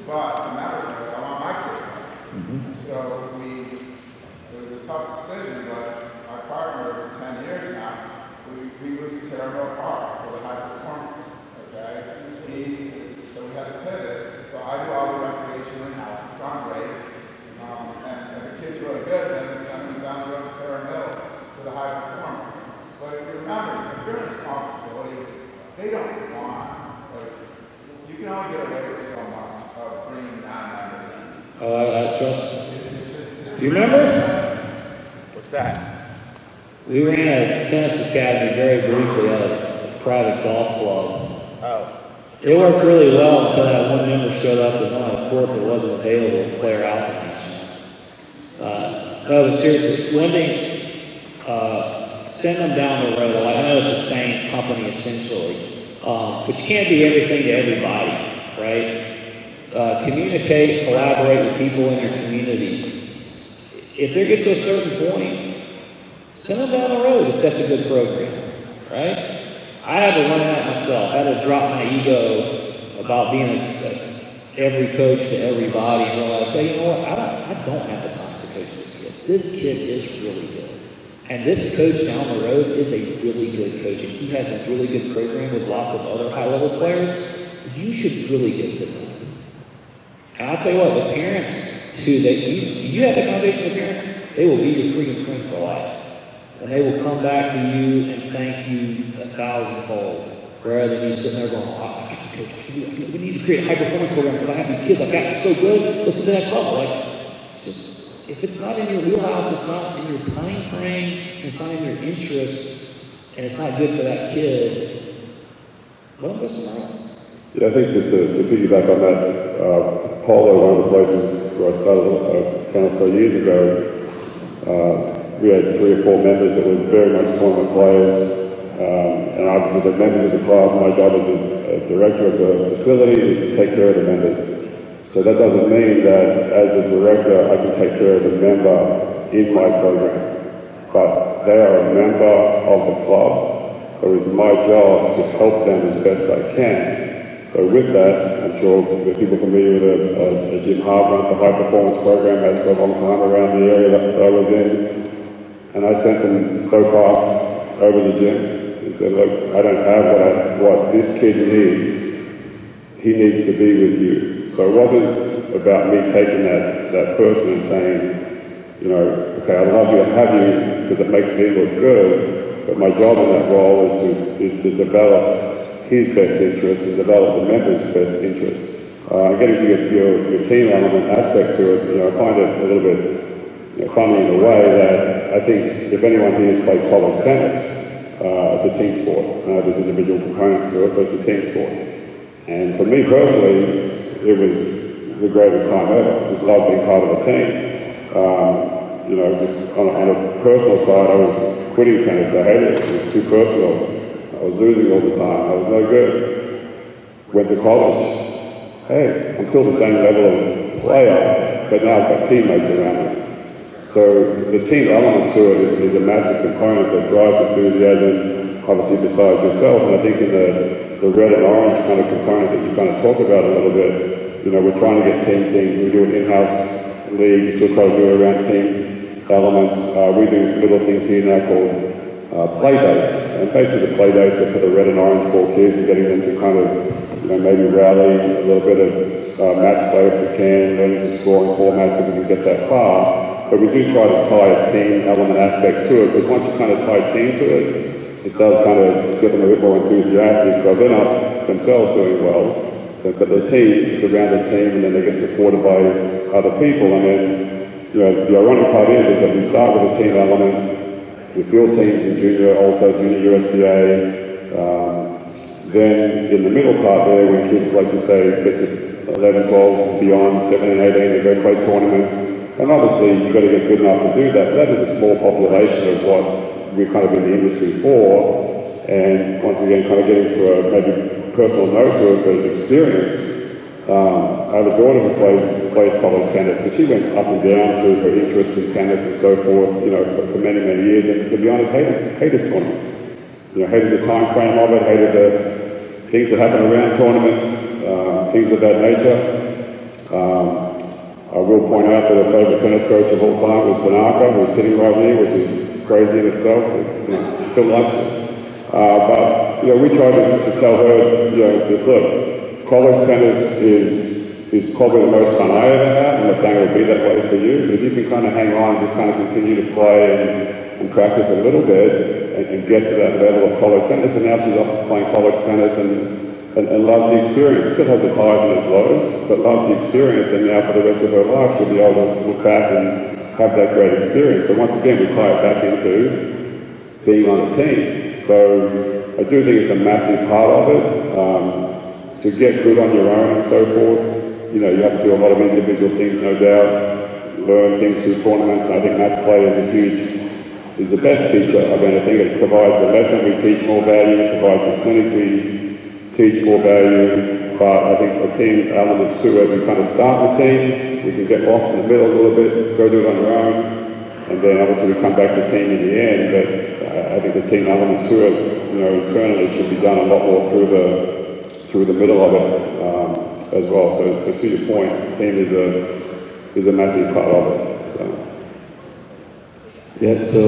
But the members were like, I want my kids. So it was a tough decision, but our partner of 10 years now, we moved to Terra Mill Park for the high performance, okay? So we had to pivot. So I do all the recreation in-house. It's gone great. And the kids really good, then send them down the road to Terra Mill for the high performance. But if you remember, if you're in a small facility, they don't want, like, you can only get away with so much of bringing non-members in. Oh, I trust you. Do you remember? What's that? We ran a tennis academy very briefly at a private golf club. Oh. It worked really well until that one member showed up and on a court that wasn't available to play her out to teach. No, but seriously, one thing, send them down the road. I know it's the same company essentially, but you can't be everything to everybody, right? Communicate, collaborate with people in your community. If they get to a certain point, send them down the road if that's a good program, right? I had to learn that myself. I had to drop my ego about being every coach to everybody and realize, hey, you know what? I don't have the time to coach this kid. This kid is really good. And this coach down the road is a really good coach. And he has a really good program with lots of other high-level players. You should really get to know them. And I'll tell you what, the parents, too, you have that conversation with parents, they will be your freaking friend for life. And they will come back to you and thank you 1,000-fold, rather than you sitting there going, oh, we need to create a high-performance program because I have these kids, I've got them so good, let's do the next level. Like, it's just, if it's not in your wheelhouse, it's not in your time frame, it's not in your interests, and it's not good for that kid, let them go somewhere else. Yeah, I think just to piggyback on that, polo, one of the places where I started tennis so years ago, we had 3 or 4 members that were very much tournament players, and obviously the members of the club, my job as a director of the facility is to take care of the members. So that doesn't mean that as a director I can take care of the member in my program, but they are a member of the club, so it's my job to help them as best I can. So with that, I'm sure that people familiar with a Jim Hart runs a high-performance program, has for a long time around the area that I was in. And I sent them so fast over the gym and said, look, I don't have what this kid needs. He needs to be with you. So it wasn't about me taking that person and saying, you know, okay, I'd love you to have you because it makes me look good, but my job in that role is to develop his best interests and develop the members' best interests. Getting to your team element aspect to it, you know, I find it a little bit funny in a way that I think if anyone here has played college tennis, it's a team sport. There's individual components to it, but it's a team sport. And for me personally, it was the greatest time ever. I just loved being part of a team. You know, just on a personal side, I was quitting tennis. I hated it. It was too personal. I was losing all the time. I was no good. Went to college. Hey, I'm still the same level of player, but now I've got teammates around me. So the team element to it is a massive component that drives enthusiasm, obviously besides yourself. And I think in the red and orange kind of component that you kind of talk about a little bit, you know, we're trying to get team things. We do it in-house leagues, still try to do it around team elements. We do little things here now called play dates. And basically the play dates are for the red and orange ball kids and getting them to kind of, you know, maybe rally a little bit of match play if we can, learning some scoring formats so we can get that far. But we do try to tie a team element aspect to it, because once you kind of tie team to it, it does kind of get them a bit more enthusiastic. So they're not themselves doing well, but the team is around the team, and then they get supported by other people. And then, you know, the ironic part is that we start with a team element, we field teams in junior, also junior USDA. Then in the middle part there, when kids, like you say, get to 11, 12, beyond, 17, 18, they go play tournaments. And obviously, you've got to get good enough to do that. But that is a small population of what we're kind of in the industry for. And once again, kind of getting to a maybe personal note to it, but experience. I have a daughter who plays college tennis, and she went up and down through her interests in tennis and so forth, you know, for many, many years. And to be honest, hated tournaments. You know, hated the time frame of it, hated the things that happen around tournaments, things of that nature. I will point out that our favourite tennis coach of all time was Banaka, who's sitting right here, which is crazy in itself. Still likes it. But we tried to tell her, just look, college tennis is probably the most fun I ever had. I'm not saying it'll be that way for you, but if you can kind of hang on, just kind of continue to play and practice a little bit and get to that level of college tennis. And now she's off playing college tennis and loves the experience. Still has its highs and its lows, but loves the experience. And now for the rest of her life, she'll be able to look back and have that great experience. So once again, we tie it back into being on a team. So I do think it's a massive part of it. To get good on your own and so forth, you have to do a lot of individual things, no doubt. Learn things through tournaments. And I think match play is the best teacher of anything. It provides a lesson. We teach more value. It provides the clinic. We teach more value. But I think a team element too, as we kind of start with teams, we can get lost in the middle a little bit, go do it on your own, and then obviously we come back to team in the end. But I think the team element to it, internally should be done a lot more through the middle of it as well. So to your point, the team is a massive part of it. So. Yeah, so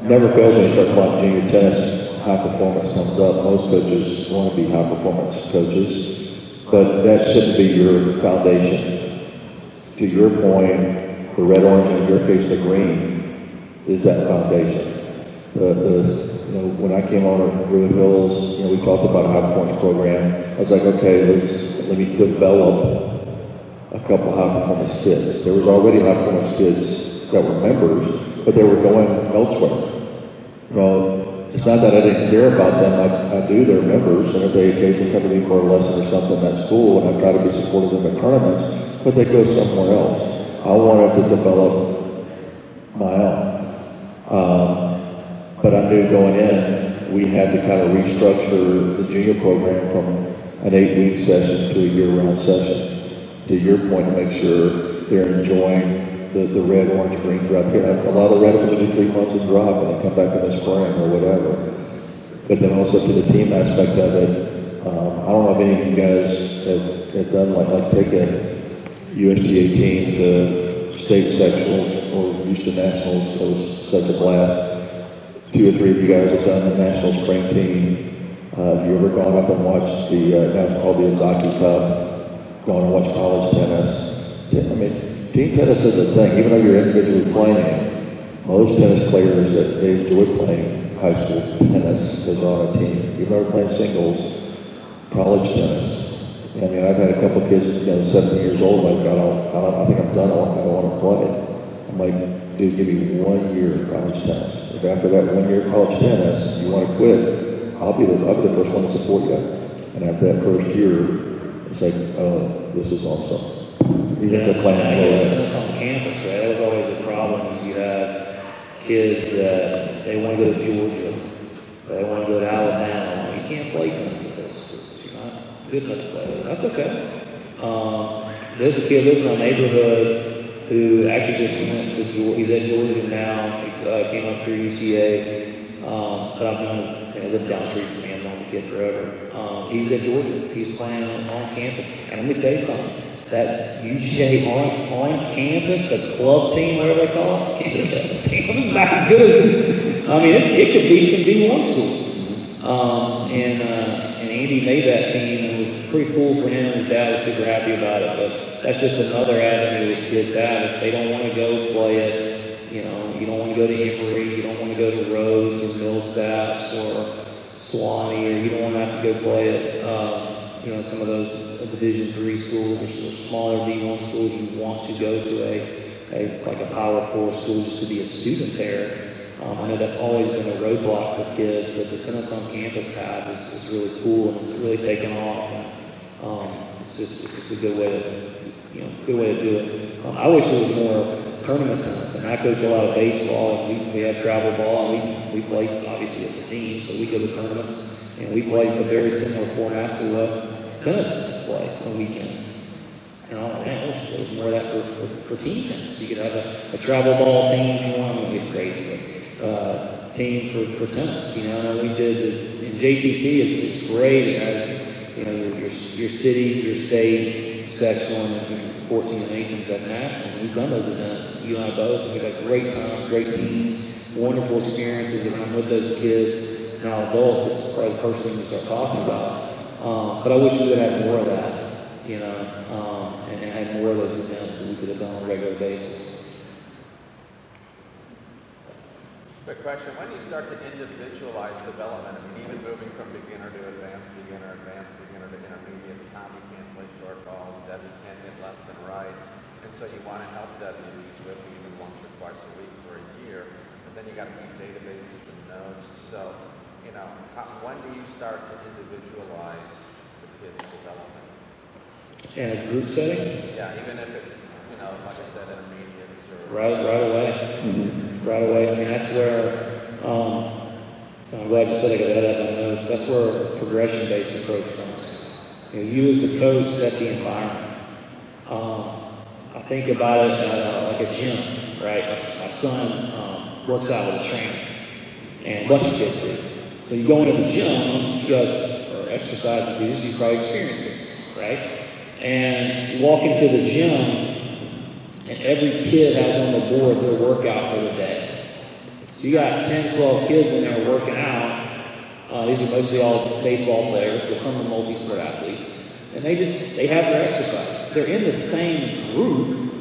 never fails when you start playing junior tennis, high performance comes up. Most coaches want to be high performance coaches, but that shouldn't be your foundation. To your point, the red, orange, and in your case, the green is that foundation. When I came on at Blue Hills, we talked about a high performance program. I was like, okay, let me develop a couple high performance kids. There was already high performance kids that were members, but they were going elsewhere. It's not that I didn't care about them. I do. They're members, and if they occasionally come to me for a lesson or something at school, and I try to be supportive of them at tournaments, but they go somewhere else. I wanted to develop my own. But I knew going in, we had to kind of restructure the junior program from an 8-week session to a year-round session. To your point, to make sure they're enjoying the red, orange, green throughout the year. A lot of the red ones do 3 months of drop and they come back in the spring or whatever. But then also to the team aspect of it, I don't know if any of you guys have done like take a USTA team to state sectionals or Houston Nationals. It was such a blast. 2 or 3 of you guys have done the national spring team. Have you ever gone up and watched now it's called the Izaki Cup, gone and watched college tennis? Team tennis is a thing, even though you're individually playing. Most tennis players that they enjoy playing high school tennis is on a team. You've never played singles, college tennis. I've had a couple of kids, 17 years old, like, I think I'm done, I don't want to play. I'm like, dude, give me 1 year of college tennis. If after that 1 year of college tennis, you want to quit, I'll be the first one to support you. And after that first year, it's like, oh, this is awesome. Even to playing tennis on campus, right? That was always the problem. Is you have kids that they want to go to Georgia, they want to go to Alabama. You can't play tennis at those schools. You're not good enough to play. That's okay. There's a kid lives in our neighborhood who actually just went to Georgia. He's at Georgia now. He came up through UTA. But I've known, lived down the street from me. I've known the kid forever. He's at Georgia. He's playing on campus. And let me tell you something. That UGA on campus, the club team, whatever they call it, it's not as good as it could be some D1 schools. And Andy made that team, and it was pretty cool for him. His dad was super happy about it. But that's just another avenue that kids have. If they don't want to go play it, you don't want to go to Emory, you don't want to go to Rhodes or Millsaps or Swanee, or you don't want to have to go play it. Some of those Division III schools or smaller D1 schools, you want to go to like a Power 4 school just to be a student there. I know that's always been a roadblock for kids, but the tennis on campus path is really cool and it's really taken off. And it's a good way to do it. I wish there was more tournament tennis, and I coach a lot of baseball, and we have travel ball, and we play obviously as a team, so we go to tournaments, and we play a very similar format to what tennis plays on weekends. I wish there was more of that for team tennis. You could have a travel ball team if you want. I'm going to get crazy, but team for tennis. We did in JTC. It's great. It has your city, your state, sectional, and 14 and 18s at nationals. We've done those events, you and I both, and we've had great times, great teams, wonderful experiences that come with those kids. Now adults, this is probably the first thing we start talking about. But I wish we would have more of that, you know, and had more of those events that we could have done on a regular basis. Quick question, when do you start to individualize development? I mean, even moving from beginner to advanced beginner to intermediate, Tommy can't play short balls, Debbie can't hit left and right, and so you want to help Debbie use with even once or twice a week for a year, but then you got to keep databases and notes, so, you know, when do you start to individualize the kid's development? In a group setting? Yeah, even if it's, you know, like I said, intermediates or... Right away. Mm-hmm. Right away. I mean, that's where, I'm glad you said I got that on notes. That's where a progression-based approach comes. You know, you as the coach set the environment. I think about it like a gym, right? My son works out with a trainer, and a bunch of kids do. So you go into the gym, you guys are exercise enthusiasts, you probably experience this, right? And you walk into the gym, and every kid has on the board their workout for the day. So you got 10, 12 kids in there working out. These are mostly all baseball players, but some are multi-sport athletes. And they have their exercise. They're in the same group,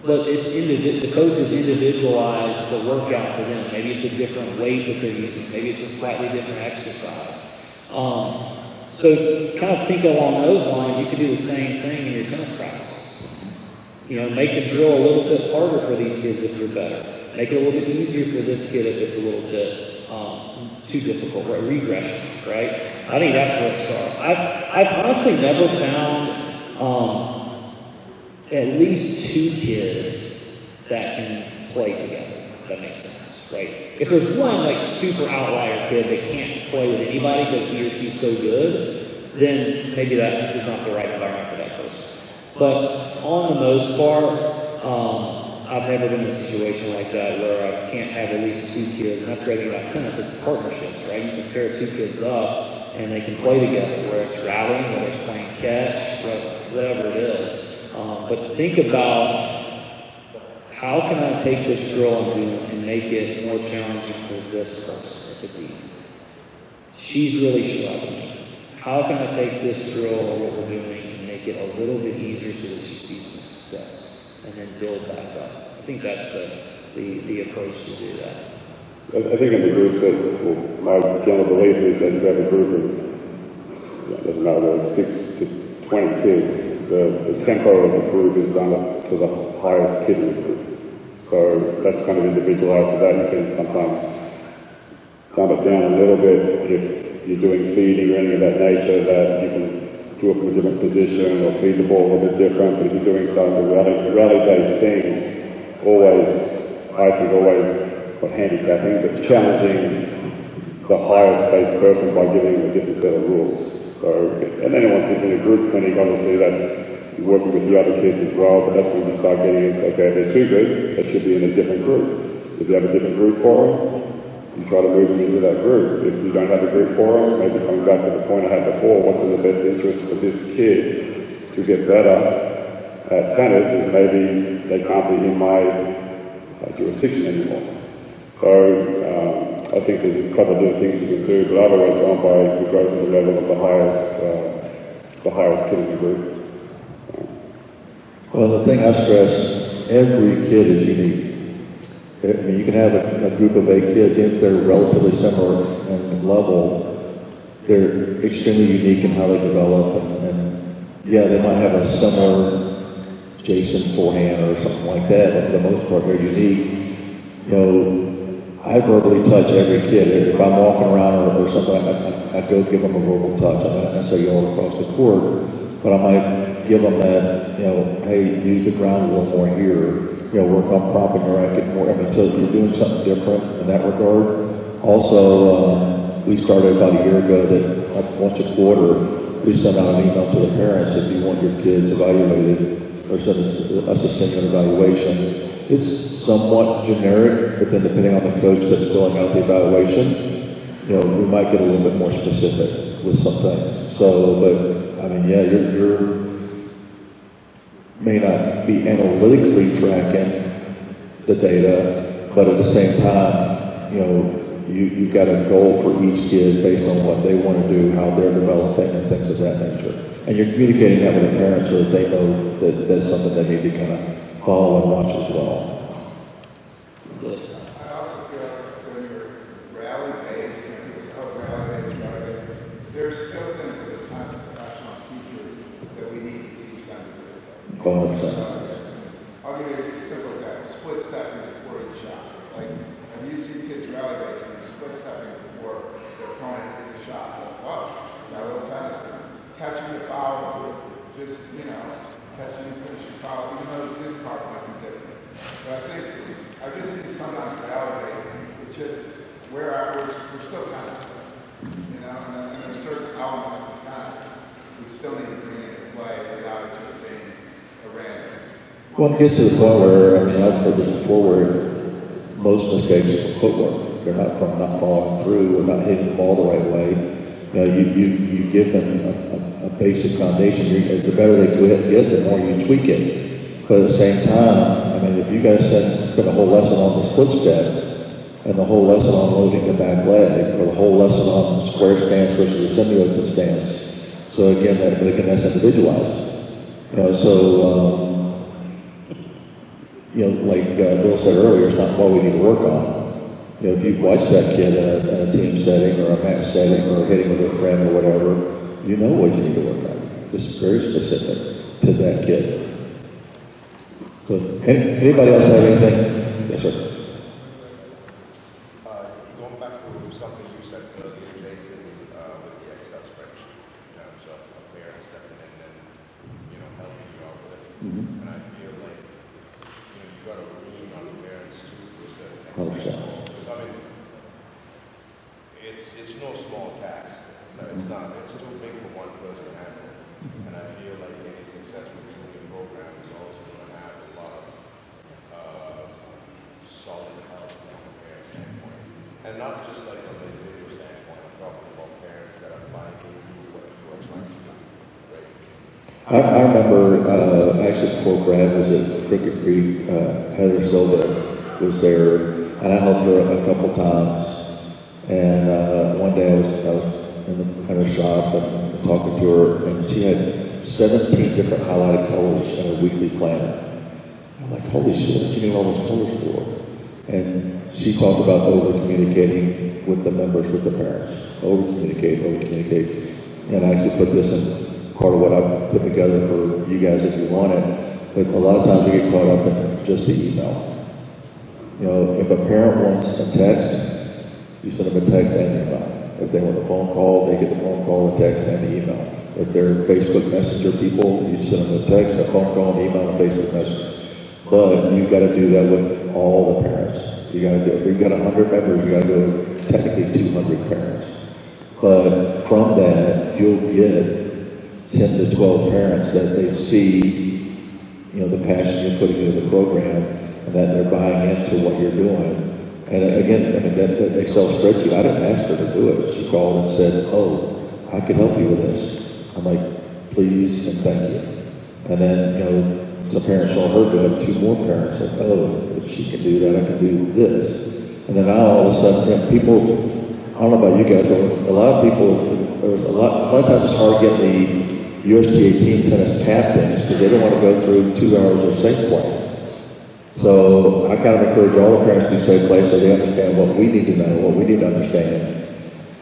but the coaches individualize the workout for them. Maybe it's a different weight that they're using. Maybe it's a slightly different exercise. So kind of think along those lines. You could do the same thing in your tennis practice. You know, make the drill a little bit harder for these kids if you're better. Make it a little bit easier for this kid if it's a little bit too difficult, right? Regression, right? I think that's where it starts. I've honestly never found at least 2 kids that can play together, if that makes sense, right? If there's one like super outlier kid that can't play with anybody because he or she's so good, then maybe that is not the right environment for that person. But on the most part, I've never been in a situation like that where I can't have at least 2 kids, and that's great about tennis, it's partnerships, right? You can pair 2 kids up, and they can play together, whether it's rallying, whether it's playing catch, whatever it is. But think about, how can I take this drill and make it more challenging for this person if it's easy? She's really struggling. How can I take this drill or what we're doing and make it a little bit easier so that she sees some success? And then build back up. I think that's the approach to do that. I think in the groups that, my general belief is that you have a group of, it doesn't matter whether it's 6 to 20 kids, the tempo of the group is done up to the highest kid in the group. So that's kind of individualized to that. You can sometimes dumb it down a little bit if you're doing feeding or anything of that nature, that you can do it from a different position or feed the ball a little bit different. But if you're doing some of the rally-based things, always not handicapping, but challenging the highest based person by giving them a different set of rules. So, and anyone sits in a group clinic, obviously that's working with the other kids as well, but that's when you start getting into, okay, if they're too good, they should be in a different group. If you have a different group for them, you try to move them into that group. If you don't have a group for them, maybe coming back to the point I had before, what's in the best interest for this kid to get better at tennis is maybe they can't be in my jurisdiction anymore. So I think there's a couple of different things you can do, but I've always gone by the growth of the level of the highest kid in the group. Well, the thing I stress, every kid is unique. I mean, you can have a group of 8 kids, if they're relatively similar in level, they're extremely unique in how they develop, and yeah, they might have a similar Jason forehand or something like that, but for the most part, they're unique. You know, I verbally touch every kid. If I'm walking around or something, I go give them a verbal touch. I might not say all across the court, but I might give them that, you know, hey, use the ground a little more here. You know, work on propping your racket more. I mean, so you're doing something different in that regard. Also, we started about a year ago that once a quarter, we send out an email to the parents if you want your kids evaluated, or send us to send you an evaluation. It's somewhat generic, but then depending on the coach that's filling out the evaluation, you know, we might get a little bit more specific with some things. So, but I mean, yeah, may not be analytically tracking the data, but at the same time, you've got a goal for each kid based on what they want to do, how they're developing, and things of that nature. And you're communicating that with the parents so that they know that that's something they need to kind of follow and watch as well. I also feel like when you're rally-based, people say, oh, rally-based, there's still things at the times of professional teachers that we need to teach them to do. 100%. I'll give you a simple example, split stepping before each shot. Like, when you see kids rally-based and split stepping before their opponent hits the shot, like, whoa, got a little tennis thing. Catching the foul, just, catching and finishing foul, even though this part might be different. But I think, I've just seen sometimes rally-based, it's just, we're still tennis, and there's certain elements to tennis we still need to bring into play without it just being a random. Well, it gets to the point where, I've heard this before, where most mistakes are from footwork. They're not from not following through or not hitting the ball the right way. You give them a basic foundation. As the better they get, the more you tweak it. But at the same time, if you guys spend a whole lesson on the split step, and the whole lesson on loading the back leg, or the whole lesson on square stance versus a semi-open stance. So again, that's individualized. Like Bill said earlier, it's not what we need to work on. If you watch that kid in a team setting or a match setting or hitting with a friend or whatever, you know what you need to work on. This is very specific to that kid. So, anybody else have anything? Yes, sir. Going back to something you said earlier, Jason, with the Excel spreadsheet, in terms of a parent stepping in and helping you out with it. Mm-hmm. And I feel like you got to lean on the parents too to a certain extent. Because it's no small task. No, it's not. It's too big for one person to handle. And I feel like any successful community program is also going to have a lot of solid help from a parent standpoint. And not just like from an individual standpoint. I'm talking about parents that are finding what you're trying to do. Right? I remember, actually before Brad was at Crooked Creek, Heather Silva was there, and I helped her a couple times. And one day I was in her shop and talking to her, and she had 17 different highlighted colors in her weekly planner. I'm like, holy shit, what do you need all those colors for? And she talked about over-communicating with the members, with the parents. Over-communicate. And I actually put this in part of what I put together for you guys if you want it. But a lot of times we get caught up in just the email. If a parent wants a text, you send them a text and email. If they want a phone call, they get the phone call, the text, and the email. If they're Facebook Messenger people, you send them a text, a phone call, an email, and a Facebook Messenger. But you've got to do that with all the parents. You got to do it. If you've got 100 members, you got to do it technically 200 parents. But from that, you'll get 10 to 12 parents that they see, the passion you're putting into the program, and that they're buying into what you're doing. And again, that Excel spreadsheet, I didn't ask her to do it. She called and said, oh, I can help you with this. I'm like, please and thank you. And then, some parents saw her do it, 2 more parents said, oh, if she can do that, I can do this. And then now all of a sudden, people, I don't know about you guys, but a lot of people, there's a lot of times it's hard getting the USTA team tennis captains because they don't want to go through 2 hours of safe play. So I kind of encourage all the parents to be safe play so they understand what we need to know, what we need to understand.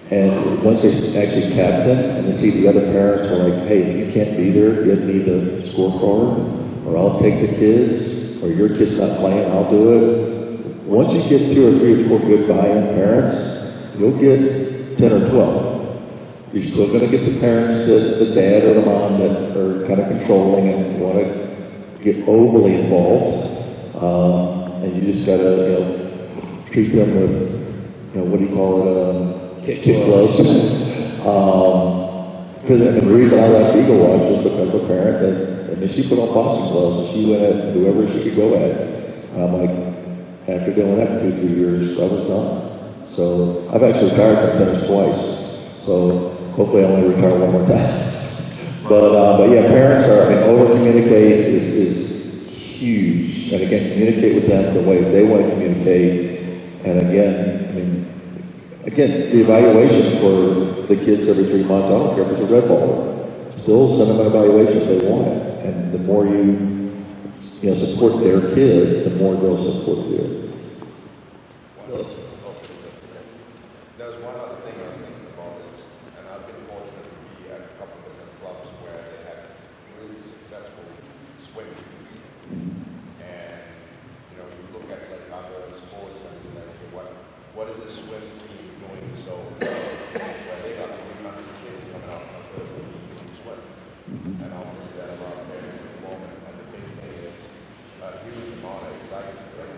And once they actually captain and they see the other parents are like, hey, if you can't be there, give me the scorecard, or I'll take the kids, or your kid's not playing, I'll do it. Once you get 2 or 3 or 4 good buy-in parents, you'll get 10 or 12. You're still going to get the parents, the dad or the mom that are kind of controlling and want to get overly involved. And you just got to, treat them with, what do you call it, kid gloves. Because the reason I like Eagle Watch was because of a parent that, she put on boxing gloves and she went at whoever she could go at. And I'm like, after doing that for 2-3 years, I was done. So I've actually retired from tennis twice. So hopefully I only retire one more time. But yeah, parents are, I mean, over-communicate is huge. And again, communicate with them the way they want to communicate. And again, I mean, the evaluation for the kids every 3 months, I don't care if it's a red ball. Still send them an evaluation if they want it. And the more you support their kid, the more they'll support you. There's one other thing I was thinking about is, and I've been fortunate to be at a couple of different clubs where they have really successful swim teams. And, you look at like other sports and you're like, what is this swim team doing so well? Where they got 300 kids coming out on Thursday to swim. And I want to see that a lot there at the moment. And the big thing is a huge amount of excitement, right?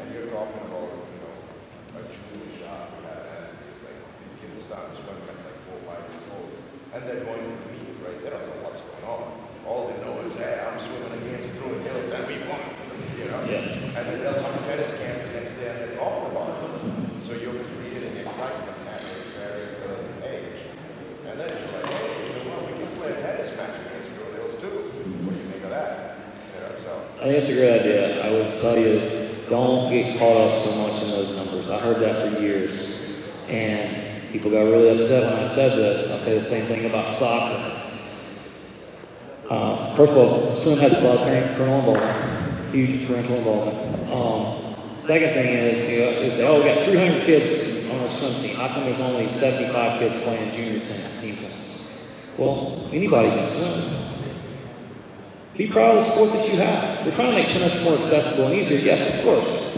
And you're talking about, a junior shot at it's like these kids are starting to swim at like 4 or 5 years old. And they're going to meet, right? They don't know what's going on. All they know is, hey, I'm swimming against Druid Hills and we won. Yeah. And then they'll come to tennis camp the next day and they're talking about it. So you're creating excitement at a very early age. And then you're like, hey, we can play a tennis match against Druid Hills too. What do you think of that? I think it's a great idea. I would tell you, don't get caught up so much in those numbers. I heard that for years, and people got really upset when I said this. I'll say the same thing about soccer. First of all, swim has a lot of parental involvement, huge parental involvement. Second thing is, they say, we got 300 kids on our swim team. How come there's only 75 kids playing junior team tennis? Well, anybody can swim. Be proud of the sport that you have. We're trying to make tennis more accessible and easier. Yes, of course.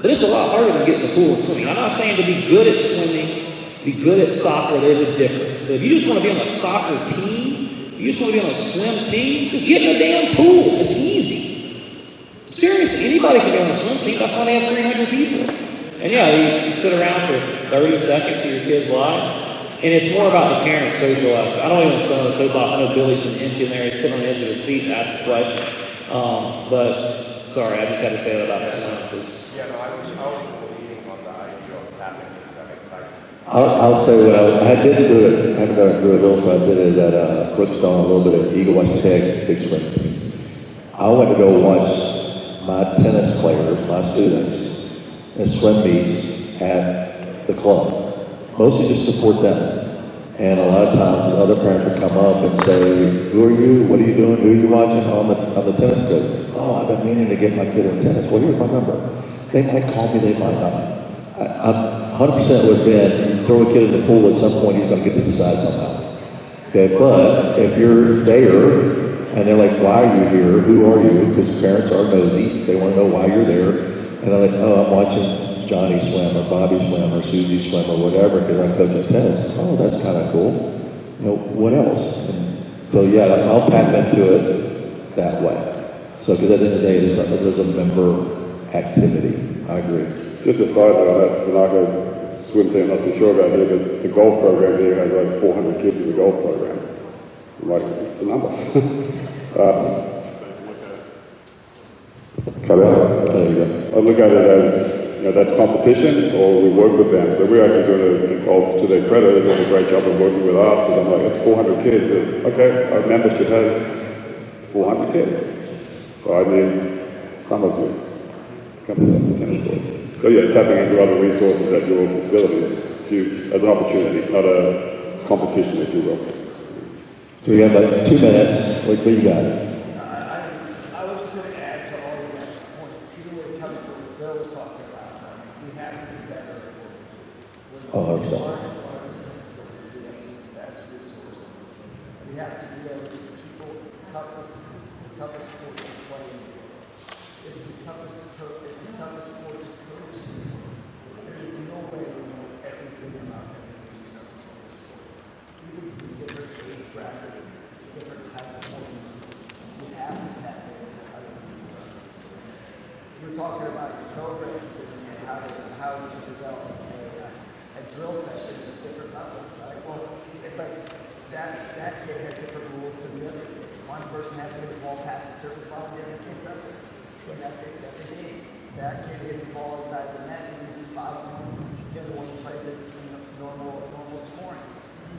But it's a lot harder than getting in the pool and swimming. I'm not saying to be good at swimming, be good at soccer, there's a difference. So if you just want to be on a soccer team, you just want to be on a swim team, just get in the damn pool. It's easy. Seriously, anybody can be on a swim team. That's why they have 300 people. And yeah, you sit around for 30 seconds to your kid's life. And it's more about the parents' social aspect. I don't even stand on the soapbox. I know Billy's been inching there. He's sitting on the edge of his seat and asked a question. But, sorry, I just had to say that about the swim. Yeah, no, I was believing on the idea of having that excitement. I'll say I didn't do it. I haven't done it through Hills, but I did it at Brookstone, a little bit at Eagle West Tech, big spring teams. I went to go watch my tennis players, my students, in swim meets at the club. Mostly just support them. And a lot of times other parents would come up and say, who are you? What are you doing? Who are you watching on the tennis court? Oh, I've been meaning to get my kid in tennis. Well, here's my number. They might call me, they might not. I'm 100% would have been, throw a kid in the pool at some point, he's going to get to decide somehow. Okay, but if you're there and they're like, why are you here? Who are you? Because parents are nosy. They want to know why you're there. And they're like, I'm watching Johnny swim or Bobby swim or Susie swim or whatever because I'm coaching tennis. Oh, that's kind of cool. What else? And so yeah, I'll tap into it that way. So because at the end of the day, there's a member activity. I agree. Just a side note, that Monaco swim team, not too sure about here, but the golf program here has like 400 kids in the golf program. I'm like, it's a number. Cut out. There you go. I look at it as, that's competition, or we work with them. So we're actually doing golf to their credit, they're doing a great job of working with us, because I'm like, it's 400 kids. Okay, our membership has 400 kids. So I mean, some of you come to the tennis courts. So yeah, tapping into other resources at your facility is huge, as an opportunity, not a competition, if you will. So we have like 2 minutes. What do you got? I was just going to add to all of that points. Even when it comes to what Bill was talking about, we have to be better. Oh, I'm sorry. We have some best resources. We have to be able to people toughest sport to play. It's the toughest sport to coach. There is no way to know everything about everything. Even different age brackets, different type of programs, you have to tap into other people's. You're talking about your programs and how you should develop a drill session at a different level. Right? Well, it's like that kid has different rules than the other kid. One person has to hit the ball past a certain spot, the other kid doesn't. And that's it. That's a game. That kid hits the ball inside the net and uses 5 points. The other one plays it normal scoring.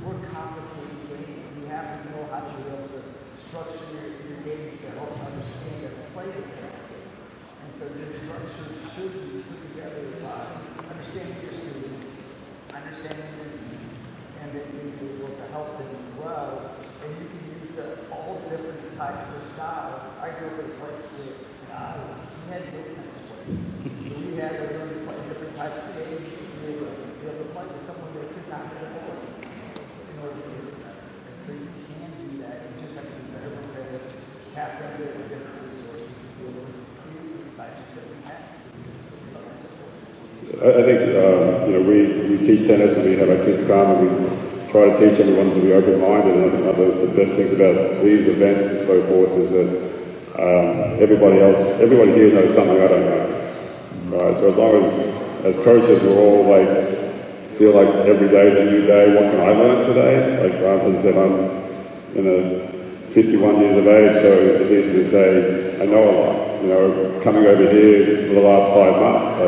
We're complicated game. We have to know how to be able to structure your games to help understand and play the test. And so your structure should be put together by understanding your student, understanding their needs, and then being able to help them grow. And you can use all different types of styles. I grew up in a place where we had no tennis players. So we had to learn to play different types of games to be able to play with someone that could not hit a ball in order to do that. And so you can do that. You just have to be better prepared, tap into different resources to be able to create the excitement that we have. I think, we teach tennis and we have our kids come and we try to teach everyone to be open-minded, and I think one of the best things about these events and so forth is that everybody here knows something I don't know, right? So as long as coaches, we're all feel like every day is a new day, what can I learn today? Like as I said, I'm 51 years of age, so it's easy to say I know a lot. Coming over here for the last 5 months,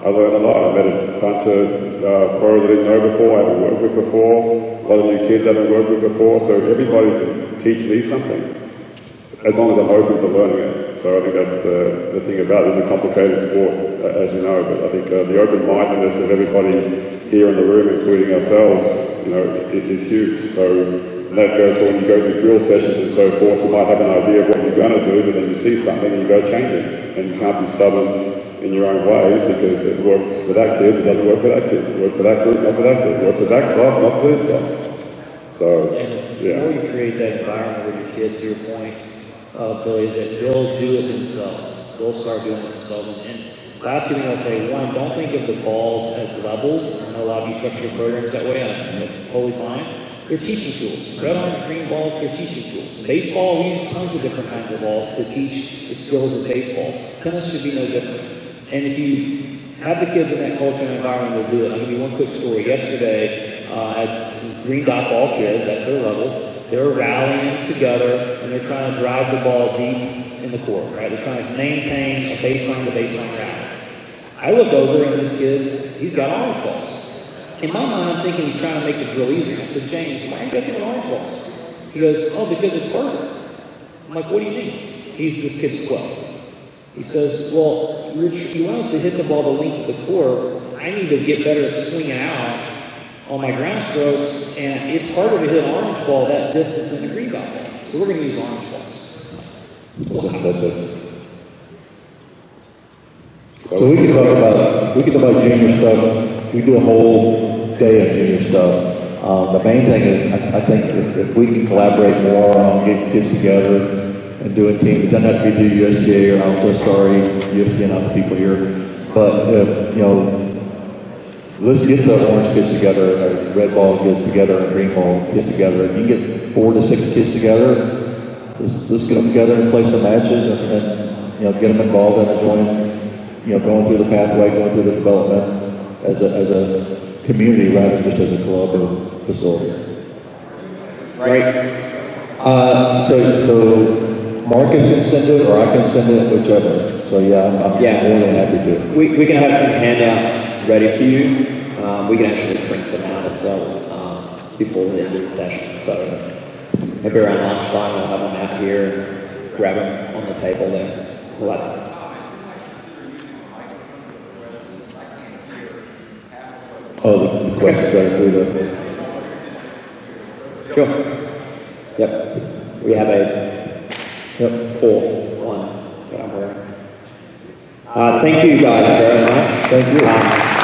I learned a lot. I met a bunch of pros I didn't know before, I haven't worked with before, a lot of new kids I haven't worked with before, so everybody can teach me something, as long as I'm open to learning it. So I think that's the thing about it. It's a complicated sport, as you know, but I think the open-mindedness of everybody here in the room, including ourselves, is huge. So that goes for when you go to drill sessions and so forth, you might have an idea of what you're going to do, but then you see something and you go change it, and you can't be stubborn in your own ways because it works for that kid, it doesn't work for that kid. It works for that group, not for that group. It works for that club, not for this club. So, the more you create that environment with your kids, to your point, Billy, is that they'll do it themselves. They'll start doing it themselves. And last thing I'll say, one, don't think of the balls as levels. I know a lot of you structure your programs that way, and that's totally fine. They're teaching tools. Red, orange, green balls, they're teaching tools. In baseball, we use tons of different kinds of balls to teach the skills of baseball. Tennis should be no different. And if you have the kids in that culture and environment, they'll do it. I'll give you one quick story. Yesterday, I had some green dot ball kids, that's their level. They're rallying together, and they're trying to drive the ball deep in the court, right? They're trying to maintain a baseline-to-baseline rally. I look over, and this kid, he's got orange balls. In my mind, I'm thinking he's trying to make the drill easier. I said, James, why are you guessing with orange balls? He goes, oh, because it's harder. I'm like, what do you mean? This kid's 12. He says, well, you want us to hit the ball the length of the court. I need to get better at swinging out on my ground strokes, and it's harder to hit an orange ball that distance than a green dot ball. So we're going to use orange balls. That's it. So we can talk about junior stuff. We do a whole day of junior stuff. The main thing is, I think if we can collaborate more on getting kids together and doing teams, it doesn't have to be do USGA or I'm so sorry, USGA and other people here, but let's get the orange kids together, red ball kids together, and green ball kids together. If you can get 4 to 6 kids together, let's get them together and play some matches and get them involved in enjoying, going through the pathway, going through the development as a community rather than just as a club or facility. Right. So Marcus can send it, or I can send it, whichever. So I'm more than happy to. We can have some handouts ready for you. We can actually print some out as well before the end of the session. So maybe around lunchtime we'll have them out here, grab them on the table there. We'll have them. Oh, the questions are included. Sure. Yep. We have a fourth one that I'm wearing. Thank you guys very much. Thank you.